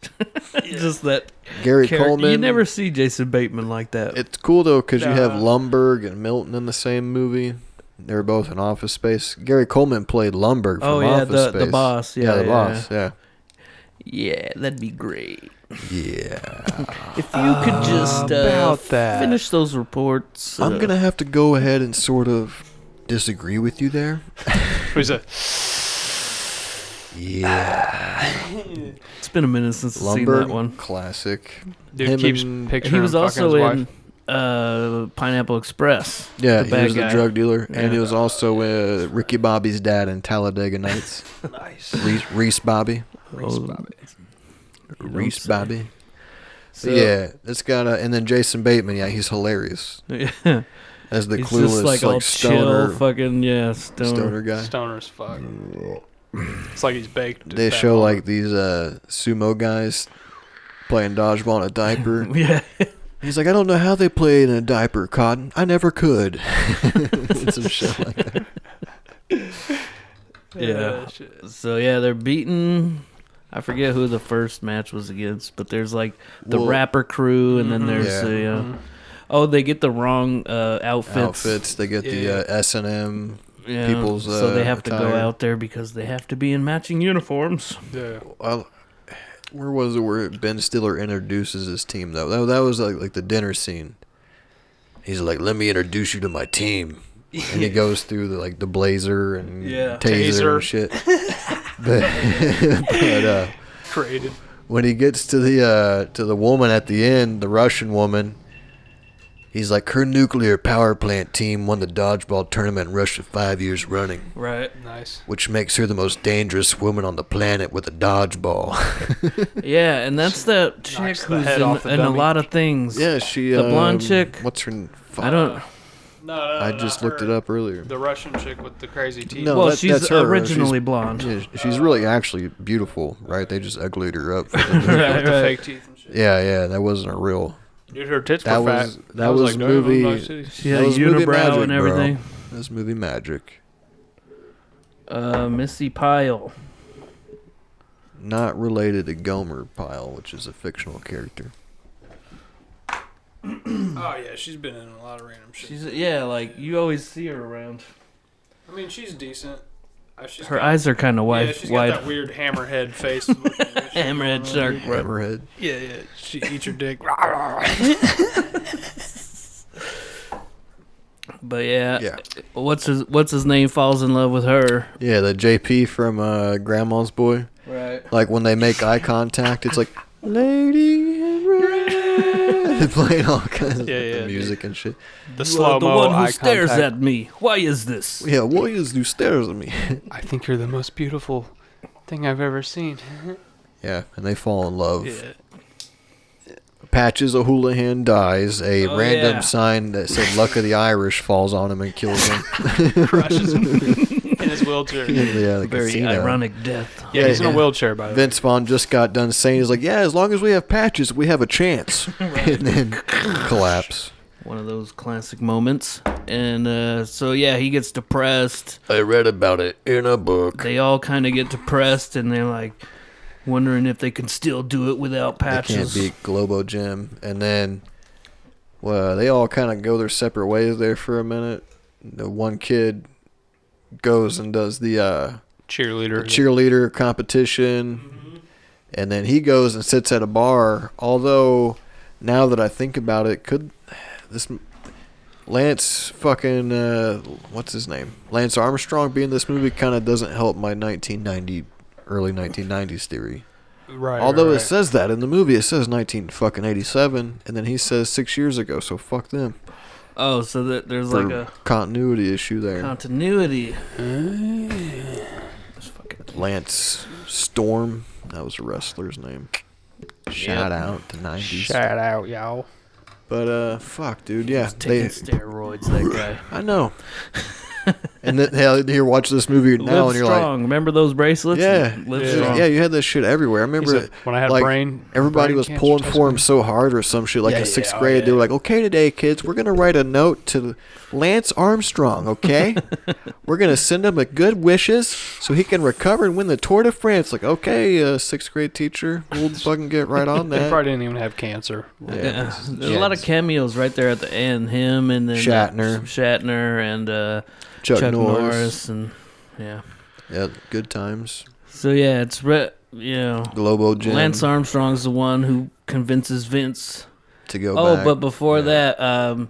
Speaker 1: just that
Speaker 2: Gary
Speaker 1: character.
Speaker 2: Coleman.
Speaker 1: You never see Jason Bateman like that.
Speaker 2: It's cool though because you have
Speaker 3: Nah.
Speaker 2: Lumbergh and Milton in the same movie. They were both in Office Space. Gary Coleman played Lumbergh from
Speaker 1: Oh, yeah,
Speaker 2: Office
Speaker 1: the
Speaker 2: Space.
Speaker 1: boss.
Speaker 2: Yeah,
Speaker 1: Yeah,
Speaker 2: the
Speaker 1: yeah.
Speaker 2: boss. Yeah.
Speaker 1: Yeah, that'd be great.
Speaker 2: Yeah.
Speaker 1: If you could just
Speaker 3: about that.
Speaker 1: finish those reports.
Speaker 2: I'm gonna have to go ahead and sort of disagree with you there.
Speaker 3: who's a...
Speaker 2: Yeah.
Speaker 1: It's been a minute since I've seen that
Speaker 2: Lumbergh,
Speaker 1: one.
Speaker 2: classic.
Speaker 3: Dude
Speaker 2: Him
Speaker 3: keeps
Speaker 2: and-
Speaker 3: picturing
Speaker 1: He was
Speaker 3: fucking
Speaker 1: also
Speaker 3: his wife.
Speaker 1: in Pineapple Express.
Speaker 2: Yeah,
Speaker 1: the
Speaker 2: he
Speaker 1: bad
Speaker 2: was the
Speaker 1: guy.
Speaker 2: drug dealer,
Speaker 1: Yeah.
Speaker 2: and he was also Ricky Bobby's dad in Talladega Nights.
Speaker 3: Nice.
Speaker 2: Reese Bobby.
Speaker 3: Reese Bobby.
Speaker 2: Reese
Speaker 1: say.
Speaker 2: Bobby.
Speaker 1: So,
Speaker 2: Yeah, it's got and then Jason Bateman. Yeah, he's hilarious
Speaker 1: Yeah.
Speaker 2: as the
Speaker 1: He's
Speaker 2: clueless
Speaker 1: just like all
Speaker 2: stoner,
Speaker 1: chill, fucking
Speaker 2: stoner guy.
Speaker 3: Stoner as fuck. It's like he's baked.
Speaker 2: They
Speaker 3: at that
Speaker 2: show
Speaker 3: moment.
Speaker 2: like these sumo guys playing dodgeball in a diaper.
Speaker 1: Yeah.
Speaker 2: He's like, I don't know how they play in a diaper, Cotton. I never could. Some shit like that.
Speaker 1: Yeah.
Speaker 3: Shit.
Speaker 1: So yeah, they're beating. I forget who the first match was against, but there's like the
Speaker 2: Well,
Speaker 1: rapper crew, and then there's
Speaker 2: Yeah.
Speaker 1: oh, they get the wrong outfits.
Speaker 2: They get
Speaker 3: Yeah.
Speaker 2: the S&M
Speaker 1: Yeah,
Speaker 2: people's
Speaker 1: so they have to go
Speaker 2: attire.
Speaker 1: out there because they have to be in matching uniforms.
Speaker 3: Yeah.
Speaker 2: Well, where was it where Ben Stiller introduces his team though? That was like the dinner scene. He's like, "Let me introduce you to my team," and he goes through the blazer and
Speaker 1: Yeah.
Speaker 2: taser and shit. but
Speaker 3: Created.
Speaker 2: when he gets to the woman at the end, the Russian woman, he's like, her nuclear power plant team won the Dodgeball Tournament in Russia 5 years running,
Speaker 1: Right.
Speaker 3: Nice.
Speaker 2: which makes her the most dangerous woman on the planet with a dodgeball.
Speaker 1: Yeah, and that's that chick
Speaker 3: Knocks the
Speaker 1: who's
Speaker 3: head off the
Speaker 1: in a
Speaker 3: dummy.
Speaker 1: lot of things.
Speaker 2: Yeah, she
Speaker 1: The blonde chick?
Speaker 2: What's her?
Speaker 1: I don't.
Speaker 3: No,
Speaker 2: I just looked it up earlier.
Speaker 3: The Russian chick with the crazy teeth.
Speaker 2: No,
Speaker 1: Well,
Speaker 2: that's
Speaker 1: she's
Speaker 2: her.
Speaker 1: originally blonde.
Speaker 2: Yeah, she's really actually beautiful, right? They just uglied her up. For the movie.
Speaker 1: Right,
Speaker 3: with the
Speaker 1: right.
Speaker 3: fake teeth and shit.
Speaker 2: Yeah, that wasn't a real.
Speaker 3: Dude, her tits
Speaker 2: That
Speaker 3: were
Speaker 2: was-
Speaker 3: fat.
Speaker 2: that
Speaker 3: I
Speaker 2: was
Speaker 3: like, damn,
Speaker 2: movie-
Speaker 3: nice titties.
Speaker 1: She had
Speaker 2: That
Speaker 1: a
Speaker 2: was movie
Speaker 1: unibrow
Speaker 2: magic,
Speaker 1: and
Speaker 2: bro.
Speaker 1: everything.
Speaker 2: That was movie magic.
Speaker 1: Missy Pyle.
Speaker 2: Not related to Gomer Pyle, which is a fictional character.
Speaker 3: Oh yeah, she's been in a lot of random shit.
Speaker 1: She's like you always see her around.
Speaker 3: I mean, she's decent. She's
Speaker 1: Her
Speaker 3: got-
Speaker 1: eyes are kind of
Speaker 3: Yeah,
Speaker 1: wide.
Speaker 3: she's got that weird hammerhead face.
Speaker 1: Hammerhead shark.
Speaker 2: Hammerhead.
Speaker 3: Yeah. She eats your dick.
Speaker 1: But yeah,
Speaker 2: Yeah.
Speaker 1: what's his name falls in love with her.
Speaker 2: Yeah, the JP from Grandma's Boy.
Speaker 1: Right.
Speaker 2: Like when they make eye contact, it's like, Lady in Red. They're playing all kinds of
Speaker 3: Yeah,
Speaker 2: music and shit.
Speaker 3: The
Speaker 1: You
Speaker 3: slow
Speaker 1: are the
Speaker 3: mo
Speaker 1: one who
Speaker 3: eye
Speaker 1: stares
Speaker 3: contact.
Speaker 1: at me. Why is this?
Speaker 2: Yeah, why is you stares at me?
Speaker 3: I think you're the most beautiful thing I've ever seen.
Speaker 2: Yeah, and they fall in love.
Speaker 3: Yeah.
Speaker 2: Patches O'Houlihan dies. A
Speaker 1: Oh,
Speaker 2: random
Speaker 1: yeah.
Speaker 2: sign that said "Luck of the Irish" falls on him and kills him.
Speaker 3: Crushes him in his wheelchair.
Speaker 2: Yeah, the
Speaker 1: Very
Speaker 2: casino.
Speaker 1: ironic death.
Speaker 3: Yeah, he's in a
Speaker 2: Yeah.
Speaker 3: wheelchair, by the way.
Speaker 2: Vince Vaughn just got done saying, he's like, yeah, as long as we have Patches, we have a chance. And then collapse.
Speaker 1: One of those classic moments. And so yeah, he gets depressed.
Speaker 2: I read about it in a book.
Speaker 1: They all kind of get depressed, and they're like wondering if they can still do it without
Speaker 2: They can't
Speaker 1: Patches.
Speaker 2: beat Globo Gym. And then, well, they all kind of go their separate ways there for a minute. The one kid goes and does the
Speaker 3: Cheerleader.
Speaker 2: cheerleader competition. And then he goes and sits at a bar. Although, now that I think about it, could this Lance fucking what's his name? Lance Armstrong being in this movie kind of doesn't help my early 1990s theory.
Speaker 3: Right.
Speaker 2: Although
Speaker 3: right.
Speaker 2: it says that in the movie, it says 1987, and then he says 6 years ago. So fuck them.
Speaker 1: Oh, so that there's
Speaker 2: For
Speaker 1: like a
Speaker 2: continuity issue there.
Speaker 1: continuity. Just fucking
Speaker 2: Lance Storm, that was a wrestler's name. Shout out to 90s.
Speaker 3: Shout out, y'all.
Speaker 2: But fuck, dude, yeah,
Speaker 1: taking steroids. That guy.
Speaker 2: I know. And then hell, you watch this movie now,
Speaker 1: Live
Speaker 2: and you're
Speaker 1: strong. Remember those bracelets?
Speaker 2: like,
Speaker 1: Live
Speaker 3: Yeah.
Speaker 1: strong.
Speaker 2: yeah, you had this shit everywhere. I remember
Speaker 3: He's when I had
Speaker 2: like, everybody
Speaker 3: brain
Speaker 2: was
Speaker 3: cancer
Speaker 2: pulling
Speaker 3: type
Speaker 2: for him
Speaker 3: thing.
Speaker 2: so hard or some shit. Like
Speaker 3: Yeah,
Speaker 2: in sixth
Speaker 3: yeah, oh,
Speaker 2: grade, they were
Speaker 3: yeah.
Speaker 2: like, "Okay, today, kids, we're gonna write a note to Lance Armstrong. Okay, we're gonna send him a good wishes so he can recover and win the Tour de France." Like, okay, sixth grade teacher, we'll fucking get right on
Speaker 3: They
Speaker 2: that.
Speaker 3: probably didn't even have cancer.
Speaker 1: Yeah. There's a lot of cameos right there at the end. Him and then Shatner and
Speaker 2: Chuck
Speaker 1: Chuck
Speaker 2: Norris.
Speaker 1: Norris and yeah.
Speaker 2: Yeah, good times.
Speaker 1: So yeah, it's
Speaker 2: Globo Gym
Speaker 1: Lance Armstrong's the one who convinces Vince.
Speaker 2: to go
Speaker 1: Oh,
Speaker 2: back.
Speaker 1: but before
Speaker 2: Yeah.
Speaker 1: that,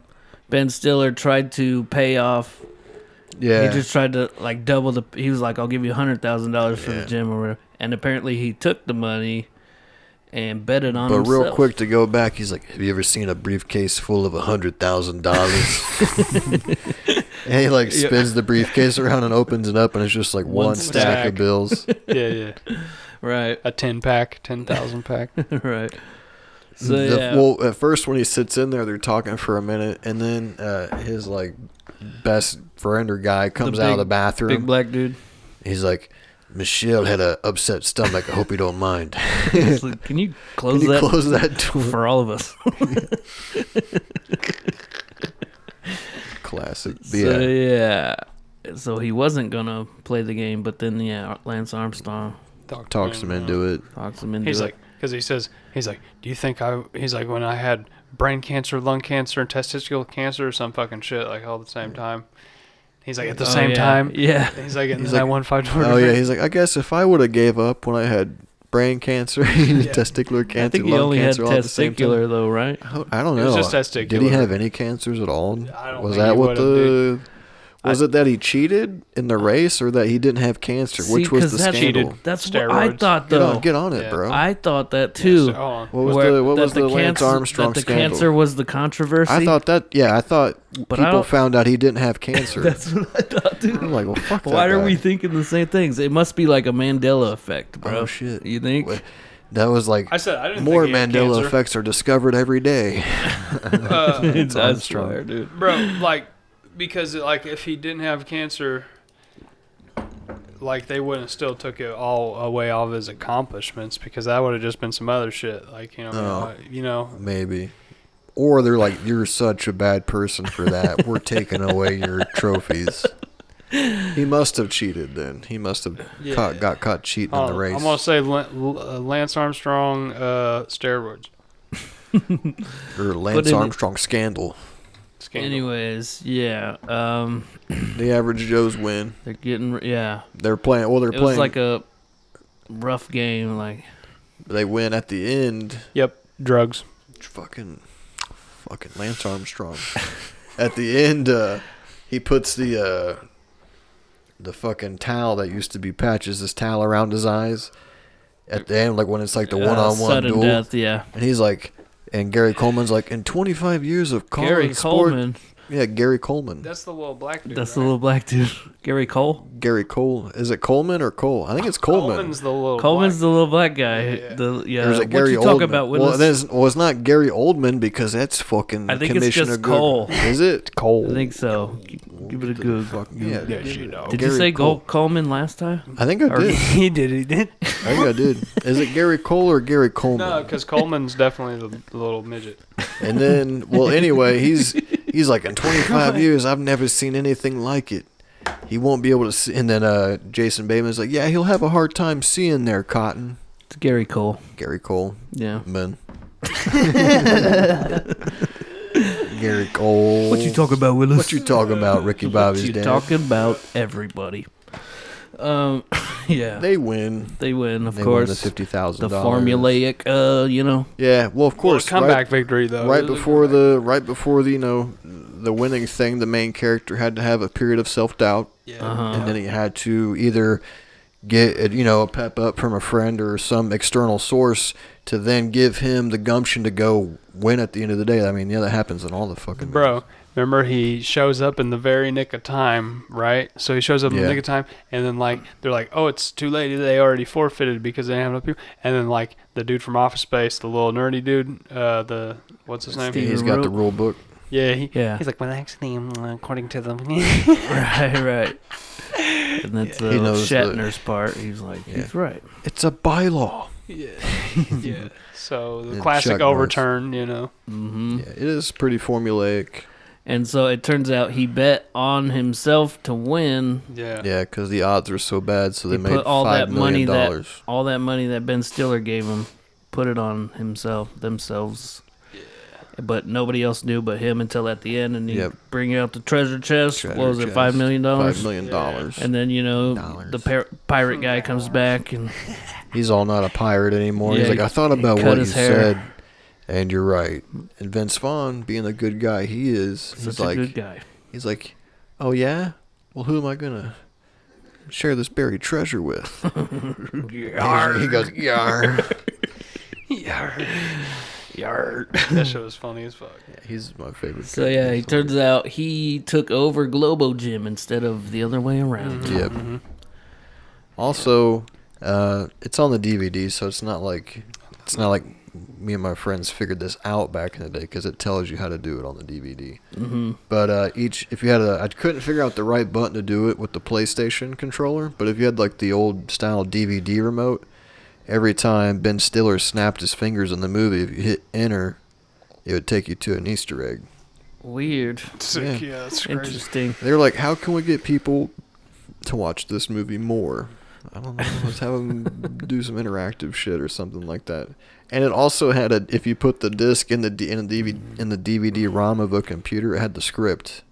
Speaker 1: Ben Stiller tried to pay off.
Speaker 2: Yeah,
Speaker 1: He just tried to like double the. He was like, "I'll give you $100,000 for
Speaker 2: Yeah.
Speaker 1: the gym or whatever." And apparently, he took the money and bet it on
Speaker 2: But
Speaker 1: himself.
Speaker 2: real quick to go back, he's like, "Have you ever seen a briefcase full of $100,000?" And he like spins the briefcase around and opens it up, and it's just like one stack of bills.
Speaker 3: Yeah.
Speaker 1: Right.
Speaker 3: A 10-pack, 10,000 pack.
Speaker 1: Right. So yeah.
Speaker 2: Well, at first when he sits in there, they're talking for a minute, and then his like best friend or guy comes out of the bathroom.
Speaker 1: Big black dude.
Speaker 2: He's like, "Michelle had a upset stomach. I hope you don't mind."
Speaker 1: Like, can you close
Speaker 2: that door
Speaker 1: for all of us?
Speaker 2: Classic.
Speaker 1: So yeah. So he wasn't gonna play the game, but then Lance Armstrong
Speaker 2: talks him into it.
Speaker 3: He's like, because he's like, do you think he's like, when I had brain cancer, lung cancer, and testicular cancer, or some fucking shit, like all at the same time. He's like, at the same time.
Speaker 1: Yeah.
Speaker 3: He's like, I won 5 tournaments.
Speaker 2: Oh yeah. He's like, I guess if I would have gave up when I had brain cancer, testicular cancer,
Speaker 1: I think he
Speaker 2: lung
Speaker 1: only
Speaker 2: cancer,
Speaker 1: had
Speaker 2: all at the same time.
Speaker 1: testicular though, right?
Speaker 2: I don't know.
Speaker 3: It was just testicular.
Speaker 2: Did he have any cancers at all?
Speaker 3: I don't
Speaker 2: Was
Speaker 3: think
Speaker 2: that
Speaker 3: he
Speaker 2: what
Speaker 3: would've,
Speaker 2: the? Was it that he cheated in the race, or that he didn't have cancer? Which was the scandal?
Speaker 3: cheated.
Speaker 1: That's what I
Speaker 3: Steroids.
Speaker 1: thought though.
Speaker 2: Get on it,
Speaker 3: Yeah.
Speaker 2: bro.
Speaker 1: I thought that too.
Speaker 2: What was the Lance Armstrong
Speaker 1: that the
Speaker 2: scandal?
Speaker 1: cancer was the controversy.
Speaker 2: I thought
Speaker 1: But
Speaker 2: people found out he didn't have cancer.
Speaker 1: That's what I thought too.
Speaker 2: I'm like, well, fuck that
Speaker 1: Why are
Speaker 2: guy.
Speaker 1: we thinking the same things? It must be like a Mandela effect, bro.
Speaker 2: Oh shit!
Speaker 1: You think?
Speaker 2: That was like,
Speaker 3: I didn't
Speaker 2: more
Speaker 3: think he had
Speaker 2: Mandela
Speaker 3: cancer.
Speaker 2: effects are discovered every day.
Speaker 1: It's
Speaker 2: Armstrong.
Speaker 1: Armstrong, dude.
Speaker 3: Bro, like, because like if he didn't have cancer, like they wouldn't have still took it all away all of his accomplishments, because that would have just been some other shit, like
Speaker 2: Maybe. Or they're like, you're such a bad person for that. We're taking away your trophies. He must have cheated then. He must have got caught cheating in the race.
Speaker 3: I'm gonna say Lance Armstrong steroids.
Speaker 2: Or Lance Armstrong scandal.
Speaker 1: Anyways, yeah.
Speaker 2: The average Joes win.
Speaker 1: They're getting
Speaker 2: They're playing. Well,
Speaker 1: It was like a rough game. Like
Speaker 2: they win at the end.
Speaker 3: Yep, drugs.
Speaker 2: Fucking Lance Armstrong. At the end, he puts the fucking towel that used to be Patches, this towel around his eyes. At the end, like when it's like the one-on-one
Speaker 1: sudden
Speaker 2: duel.
Speaker 1: death, yeah.
Speaker 2: And he's like, and Gary Coleman's like, in 25 years of calling
Speaker 1: Gary
Speaker 2: sport.
Speaker 1: Coleman.
Speaker 2: Yeah, Gary Coleman.
Speaker 3: That's the little black dude.
Speaker 1: That's the little black dude. Gary Cole?
Speaker 2: Gary Cole. Is it Coleman or Cole? I think it's Coleman.
Speaker 3: Coleman's the little
Speaker 1: black guy.
Speaker 3: Yeah.
Speaker 2: There's a
Speaker 1: What
Speaker 2: Gary
Speaker 1: you
Speaker 2: Oldman.
Speaker 1: talk about?
Speaker 2: It's not Gary Oldman, because that's fucking
Speaker 1: I think
Speaker 2: Commissioner
Speaker 1: it's just Cole.
Speaker 2: Is it?
Speaker 3: Cole.
Speaker 1: I think so. Give it a Google.
Speaker 2: Yeah.
Speaker 1: Did
Speaker 2: Gary
Speaker 1: you say
Speaker 2: Cole.
Speaker 1: Coleman last time?
Speaker 2: I think I did.
Speaker 3: He did.
Speaker 2: I think I did. Is it Gary Cole or Gary Coleman?
Speaker 3: No, because Coleman's definitely the little midget.
Speaker 2: And then, well, anyway, he's like, in 25 years, I've never seen anything like it. He won't be able to see. And then Jason Bateman's like, yeah, he'll have a hard time seeing there, Cotton.
Speaker 1: It's Gary Cole.
Speaker 2: Gary Cole.
Speaker 1: Yeah.
Speaker 2: Man. Gary Cole.
Speaker 1: What you talking about, Willis?
Speaker 2: What you talking about, Ricky Bobby's
Speaker 1: What you
Speaker 2: dad?
Speaker 1: talking about, everybody? Yeah.
Speaker 2: They win.
Speaker 1: They win, of
Speaker 2: They
Speaker 1: course.
Speaker 2: win the $50,000.
Speaker 1: The formulaic,
Speaker 2: Yeah, well, of course.
Speaker 3: Comeback victory though.
Speaker 2: Right before the winning thing, the main character had to have a period of self-doubt.
Speaker 3: Yeah.
Speaker 2: And then he had to either get a pep up from a friend or some external source to then give him the gumption to go win at the end of the day. I mean, that happens in all the fucking
Speaker 3: Bro, remember he shows up in the very nick of time, right? So he shows up in the nick of time, and then like they're like, oh, it's too late. They already forfeited because they didn't have enough people. And then like the dude from Office Space, the little nerdy dude, what's his name?
Speaker 2: He's got the rule book.
Speaker 3: Yeah,
Speaker 1: he's
Speaker 3: like, well, actually, according to them.
Speaker 1: right. And that's
Speaker 2: he knows
Speaker 1: Shatner's part. He's like, he's right.
Speaker 2: It's a bylaw.
Speaker 3: Yeah. So the
Speaker 2: And
Speaker 3: classic
Speaker 2: Chuck
Speaker 3: overturn,
Speaker 1: Mm-hmm.
Speaker 2: Yeah, it is pretty formulaic.
Speaker 1: And so it turns out he bet on himself to win.
Speaker 3: Yeah.
Speaker 2: Yeah, because the odds are so bad, so they
Speaker 1: He
Speaker 2: made
Speaker 1: put all
Speaker 2: $5
Speaker 1: that money
Speaker 2: million.
Speaker 1: all that money that Ben Stiller gave him, put it on themselves. Yeah. But nobody else knew but him until at the end, and he bring out the treasure chest. What was it, $5 million?
Speaker 2: $5 million.
Speaker 1: And then the pirate guy comes back, and
Speaker 2: he's all not a pirate anymore.
Speaker 1: Yeah,
Speaker 2: he's like, I thought about what you
Speaker 1: hair.
Speaker 2: said, and you're right. And Vince Vaughn, being the good guy he is,
Speaker 1: Such a good guy.
Speaker 2: He's like, oh yeah? Well, who am I gonna share this buried treasure with?
Speaker 1: Yar.
Speaker 2: He goes, yar.
Speaker 1: Yard.
Speaker 3: That shit was funny as fuck.
Speaker 2: Yeah, he's my favorite.
Speaker 1: So yeah, it turns out he took over Globo Gym instead of the other way around.
Speaker 2: Mm-hmm. Yep. Mm-hmm. Also, it's on the DVD, so it's not like me and my friends figured this out back in the day because it tells you how to do it on the DVD.
Speaker 1: Mm-hmm.
Speaker 2: But if you had I couldn't figure out the right button to do it with the PlayStation controller. But if you had like the old style DVD remote, every time Ben Stiller snapped his fingers in the movie, if you hit enter, it would take you to an Easter egg.
Speaker 1: Weird.
Speaker 3: Sick, yeah, that's crazy.
Speaker 1: Interesting.
Speaker 2: They were like, how can we get people to watch this movie more? I don't know. Let's have them do some interactive shit or something like that. And it also had if you put the disc in the DVD ROM of a computer, it had the script.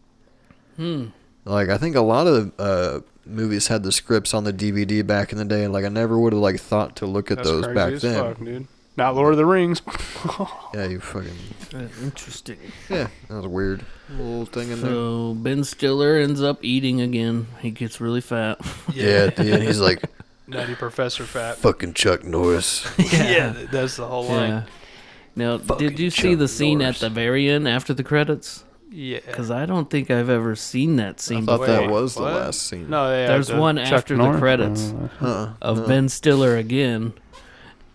Speaker 2: Like I think a lot of movies had the scripts on the DVD back in the day, and like I never would have like thought to look at
Speaker 3: That's
Speaker 2: those
Speaker 3: crazy
Speaker 2: back
Speaker 3: as
Speaker 2: then.
Speaker 3: Fuck, dude. Not Lord of the Rings.
Speaker 2: Yeah, you fucking.
Speaker 1: Interesting.
Speaker 2: Yeah, that was a weird little thing in there.
Speaker 1: So Ben Stiller ends up eating again. He gets really fat.
Speaker 2: Yeah, at the end he's like,
Speaker 3: Nutty Professor Fat.
Speaker 2: fucking Chuck Norris.
Speaker 3: Yeah, that's the whole line.
Speaker 1: Yeah. Now,
Speaker 2: Fucking
Speaker 1: did you see
Speaker 2: Chuck
Speaker 1: the scene
Speaker 2: Norris.
Speaker 1: at the very end after the credits?
Speaker 3: Yeah.
Speaker 1: Because I don't think I've ever seen that scene
Speaker 2: I thought
Speaker 1: before.
Speaker 2: that was the
Speaker 3: what?
Speaker 2: last scene.
Speaker 3: No, yeah,
Speaker 1: There's
Speaker 3: the
Speaker 1: one
Speaker 3: Chuck
Speaker 1: after the
Speaker 3: Norris?
Speaker 1: credits of
Speaker 2: No.
Speaker 1: Ben Stiller again,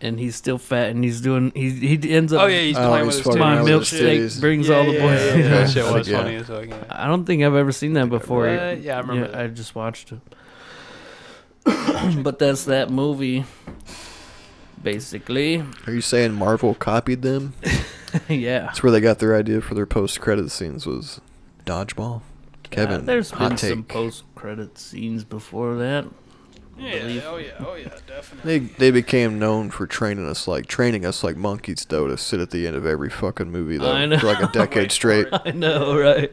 Speaker 1: and he's still fat, and he's doing. He ends up.
Speaker 3: Oh yeah, he's playing with his
Speaker 2: fucking
Speaker 1: my
Speaker 2: around
Speaker 3: titties.
Speaker 2: with his
Speaker 1: milkshake
Speaker 2: titties.
Speaker 1: brings all the boys.
Speaker 3: Yeah,
Speaker 1: together.
Speaker 3: that shit
Speaker 2: I
Speaker 3: was
Speaker 2: think,
Speaker 3: funny
Speaker 2: yeah.
Speaker 3: as fuck. Yeah.
Speaker 1: I don't think I've ever seen that before.
Speaker 3: Yeah, I remember that.
Speaker 1: I just watched it. But that's that movie, basically.
Speaker 2: Are you saying Marvel copied them?
Speaker 1: Yeah.
Speaker 2: That's where they got their idea for their post-credit scenes was Dodgeball. Kevin,
Speaker 1: There's
Speaker 2: hot
Speaker 1: been
Speaker 2: take.
Speaker 1: some post-credit scenes before that.
Speaker 3: Yeah, oh yeah, definitely.
Speaker 2: They became known for training us like monkeys though to sit at the end of every fucking movie though
Speaker 1: I know.
Speaker 2: for like a decade straight.
Speaker 1: I know, right?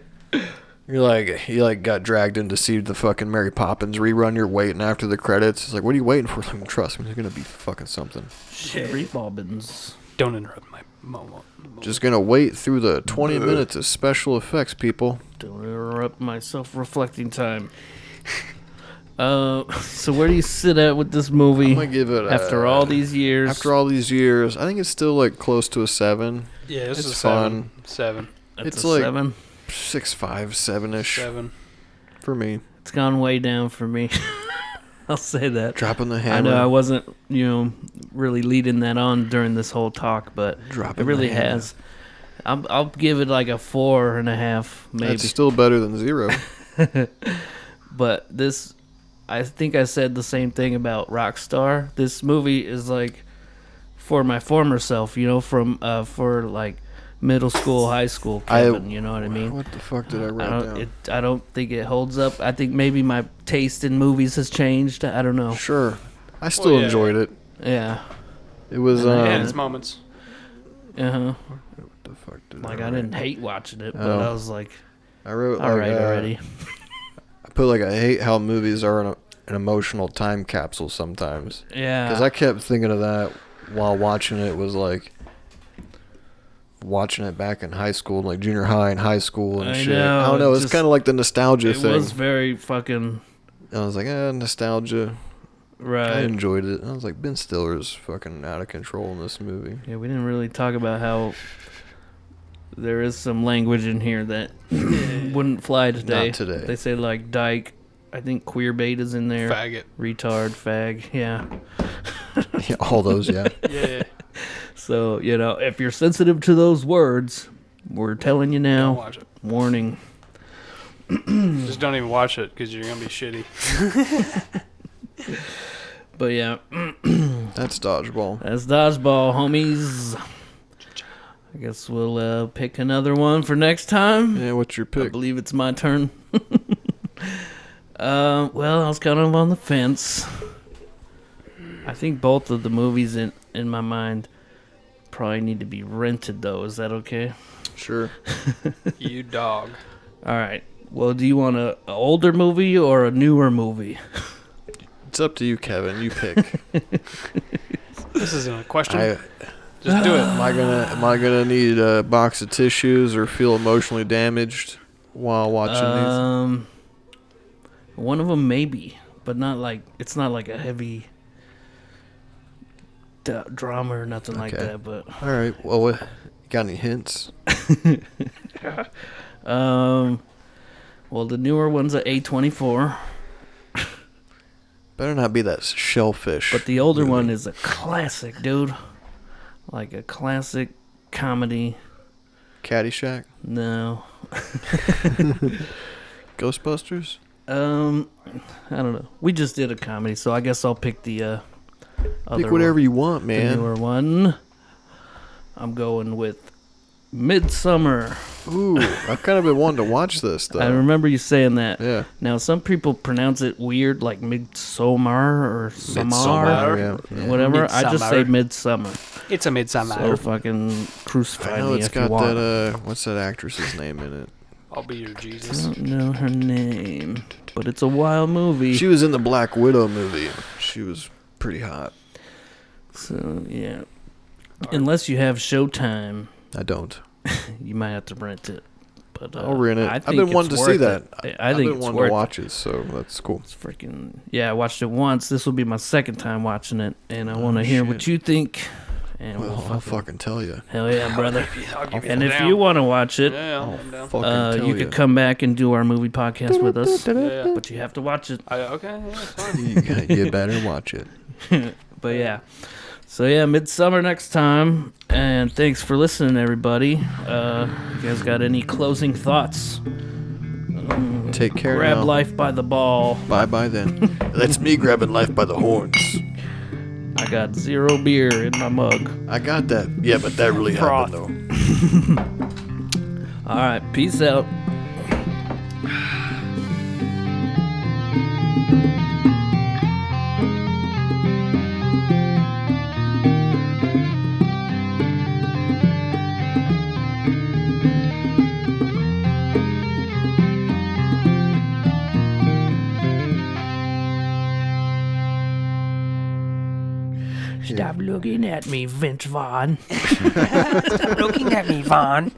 Speaker 2: You got dragged in to see the fucking Mary Poppins rerun. You're waiting after the credits. It's like, what are you waiting for? Like, trust me, there's gonna be fucking something.
Speaker 1: Shit. Bobbins.
Speaker 3: Don't interrupt my moment.
Speaker 2: Just gonna wait through the 20 minutes of special effects, people.
Speaker 1: Don't interrupt my self-reflecting time. So where do you sit at with this movie?
Speaker 2: I'm gonna give it
Speaker 1: after all these years.
Speaker 2: After all these years, I think it's still like close to a 7.
Speaker 3: Yeah, this
Speaker 2: It's
Speaker 3: is
Speaker 2: fun.
Speaker 3: 7.
Speaker 1: That's
Speaker 2: it's
Speaker 1: a
Speaker 2: like
Speaker 1: 7.
Speaker 2: 6.5, 7-ish
Speaker 3: 7.
Speaker 2: for me.
Speaker 1: It's gone way down for me. I'll say that.
Speaker 2: Dropping the
Speaker 1: I
Speaker 2: hammer.
Speaker 1: know I wasn't, really leading that on during this whole talk, but
Speaker 2: Dropping
Speaker 1: it really
Speaker 2: the hammer.
Speaker 1: has. I'll give it like a 4.5, maybe.
Speaker 2: That's still better than 0.
Speaker 1: But this, I think I said the same thing about Rockstar. This movie is like for my former self, from for like middle school, high school, Kevin. You know what I mean?
Speaker 2: What the fuck did I write down?
Speaker 1: I don't think it holds up. I think maybe my taste in movies has changed. I don't know.
Speaker 2: Sure. I still enjoyed it.
Speaker 1: Yeah.
Speaker 2: It was,
Speaker 3: Yeah, it's moments.
Speaker 1: Uh huh.
Speaker 2: What the fuck did
Speaker 1: Like
Speaker 2: I
Speaker 1: I
Speaker 2: write?
Speaker 1: didn't hate watching it, but
Speaker 2: Oh.
Speaker 1: I was like,
Speaker 2: I wrote
Speaker 1: all right already.
Speaker 2: I put like I hate how movies are an emotional time capsule sometimes.
Speaker 1: Yeah.
Speaker 2: Because I kept thinking of that while watching it. Was like watching it back in high school, like junior high and high school and
Speaker 1: I
Speaker 2: shit.
Speaker 1: know,
Speaker 2: I don't know.
Speaker 1: it
Speaker 2: It's
Speaker 1: just-
Speaker 2: kind of like the nostalgia
Speaker 1: It
Speaker 2: thing.
Speaker 1: was very fucking
Speaker 2: I was like, nostalgia. I
Speaker 1: right.
Speaker 2: enjoyed it. I was like, Ben Stiller's fucking out of control in this movie.
Speaker 1: Yeah, we didn't really talk about how there is some language in here that wouldn't fly today.
Speaker 2: Not today.
Speaker 1: They say like dyke. I think queer bait is in there.
Speaker 3: Faggot.
Speaker 1: Retard, fag. Yeah.
Speaker 2: Yeah, all those, yeah.
Speaker 3: Yeah.
Speaker 1: So, if you're sensitive to those words, we're telling you
Speaker 3: Don't
Speaker 1: now.
Speaker 3: watch it.
Speaker 1: Warning.
Speaker 3: Just don't even watch it because you're gonna be shitty.
Speaker 1: But yeah,
Speaker 2: That's Dodgeball.
Speaker 1: that's Dodgeball, homies. I guess we'll pick another one for next time.
Speaker 2: Yeah, what's your
Speaker 1: I
Speaker 2: pick?
Speaker 1: believe it's my turn. Well, I was kind of on the fence. I think both of the movies in my mind probably need to be rented, though. Is that okay?
Speaker 2: Sure.
Speaker 3: You dog.
Speaker 1: All right. Well, do you want an older movie or a newer movie?
Speaker 2: It's up to you, Kevin. You pick.
Speaker 3: This isn't a question.
Speaker 2: I,
Speaker 3: Just do it.
Speaker 2: am I gonna need a box of tissues or feel emotionally damaged while watching these?
Speaker 1: One of them maybe, but not like it's not like a heavy drama or nothing like that. But
Speaker 2: all right. Well, got any hints?
Speaker 1: Well, the newer one's a A24.
Speaker 2: Better not be that shellfish.
Speaker 1: But the older one is a classic, dude. Like a classic comedy.
Speaker 2: Caddyshack?
Speaker 1: No.
Speaker 2: Ghostbusters?
Speaker 1: I don't know. We just did a comedy, so I guess I'll pick the other
Speaker 2: Pick whatever you want, man.
Speaker 1: The newer one. I'm going with Midsummer.
Speaker 2: Ooh, I've kind of been wanting to watch this, though.
Speaker 1: I remember you saying that.
Speaker 2: Yeah.
Speaker 1: Now, some people pronounce it weird, like Midsommar or
Speaker 2: Midsommar,
Speaker 1: Samar, whatever. I just say Midsummer.
Speaker 3: It's a Midsummer.
Speaker 1: So fucking crucify
Speaker 2: I know
Speaker 1: me
Speaker 2: it's
Speaker 1: if you
Speaker 2: got
Speaker 1: want.
Speaker 2: that, what's that actress's name in it?
Speaker 3: I'll be your
Speaker 1: I
Speaker 3: Jesus.
Speaker 1: don't know her name, but it's a wild movie.
Speaker 2: She was in the Black Widow movie. She was pretty hot.
Speaker 1: So, yeah. Unless you have Showtime,
Speaker 2: I don't.
Speaker 1: you might have to rent it. But
Speaker 2: I'll rent it.
Speaker 1: I
Speaker 2: I've
Speaker 1: think
Speaker 2: been wanting
Speaker 1: it's
Speaker 2: to see
Speaker 1: worth
Speaker 2: that.
Speaker 1: it. I think
Speaker 2: I've been
Speaker 1: it's
Speaker 2: wanting
Speaker 1: worth
Speaker 2: to watch it, so that's cool.
Speaker 1: It's freaking... Yeah, I watched it once. This will be my second time watching it, and I want to hear what
Speaker 2: shit.
Speaker 1: you think. And
Speaker 2: Well, I'll fucking tell you.
Speaker 1: Hell yeah, brother.
Speaker 3: I'll give you
Speaker 1: And
Speaker 3: a
Speaker 1: if
Speaker 3: down.
Speaker 1: you want to watch it,
Speaker 3: Yeah,
Speaker 2: I'll
Speaker 3: I'm down.
Speaker 2: fucking tell
Speaker 1: you
Speaker 2: you.
Speaker 1: could come back and do our movie podcast with us.
Speaker 3: Yeah.
Speaker 1: But you have to watch it.
Speaker 3: Okay, yeah, it's fine.
Speaker 2: You better watch it.
Speaker 1: But yeah. So yeah, Midsummer next time. And thanks for listening, everybody. You guys got any closing thoughts?
Speaker 2: Take care
Speaker 1: Grab
Speaker 2: now.
Speaker 1: life by the ball.
Speaker 2: Bye-bye then. That's me grabbing life by the horns.
Speaker 1: I got 0 beer in my mug.
Speaker 2: I got that. Yeah, but that really
Speaker 3: Froth.
Speaker 2: happened, though.
Speaker 1: All right, peace out. Stop looking at me, Vince Vaughn.
Speaker 3: Stop looking at me, Vaghn.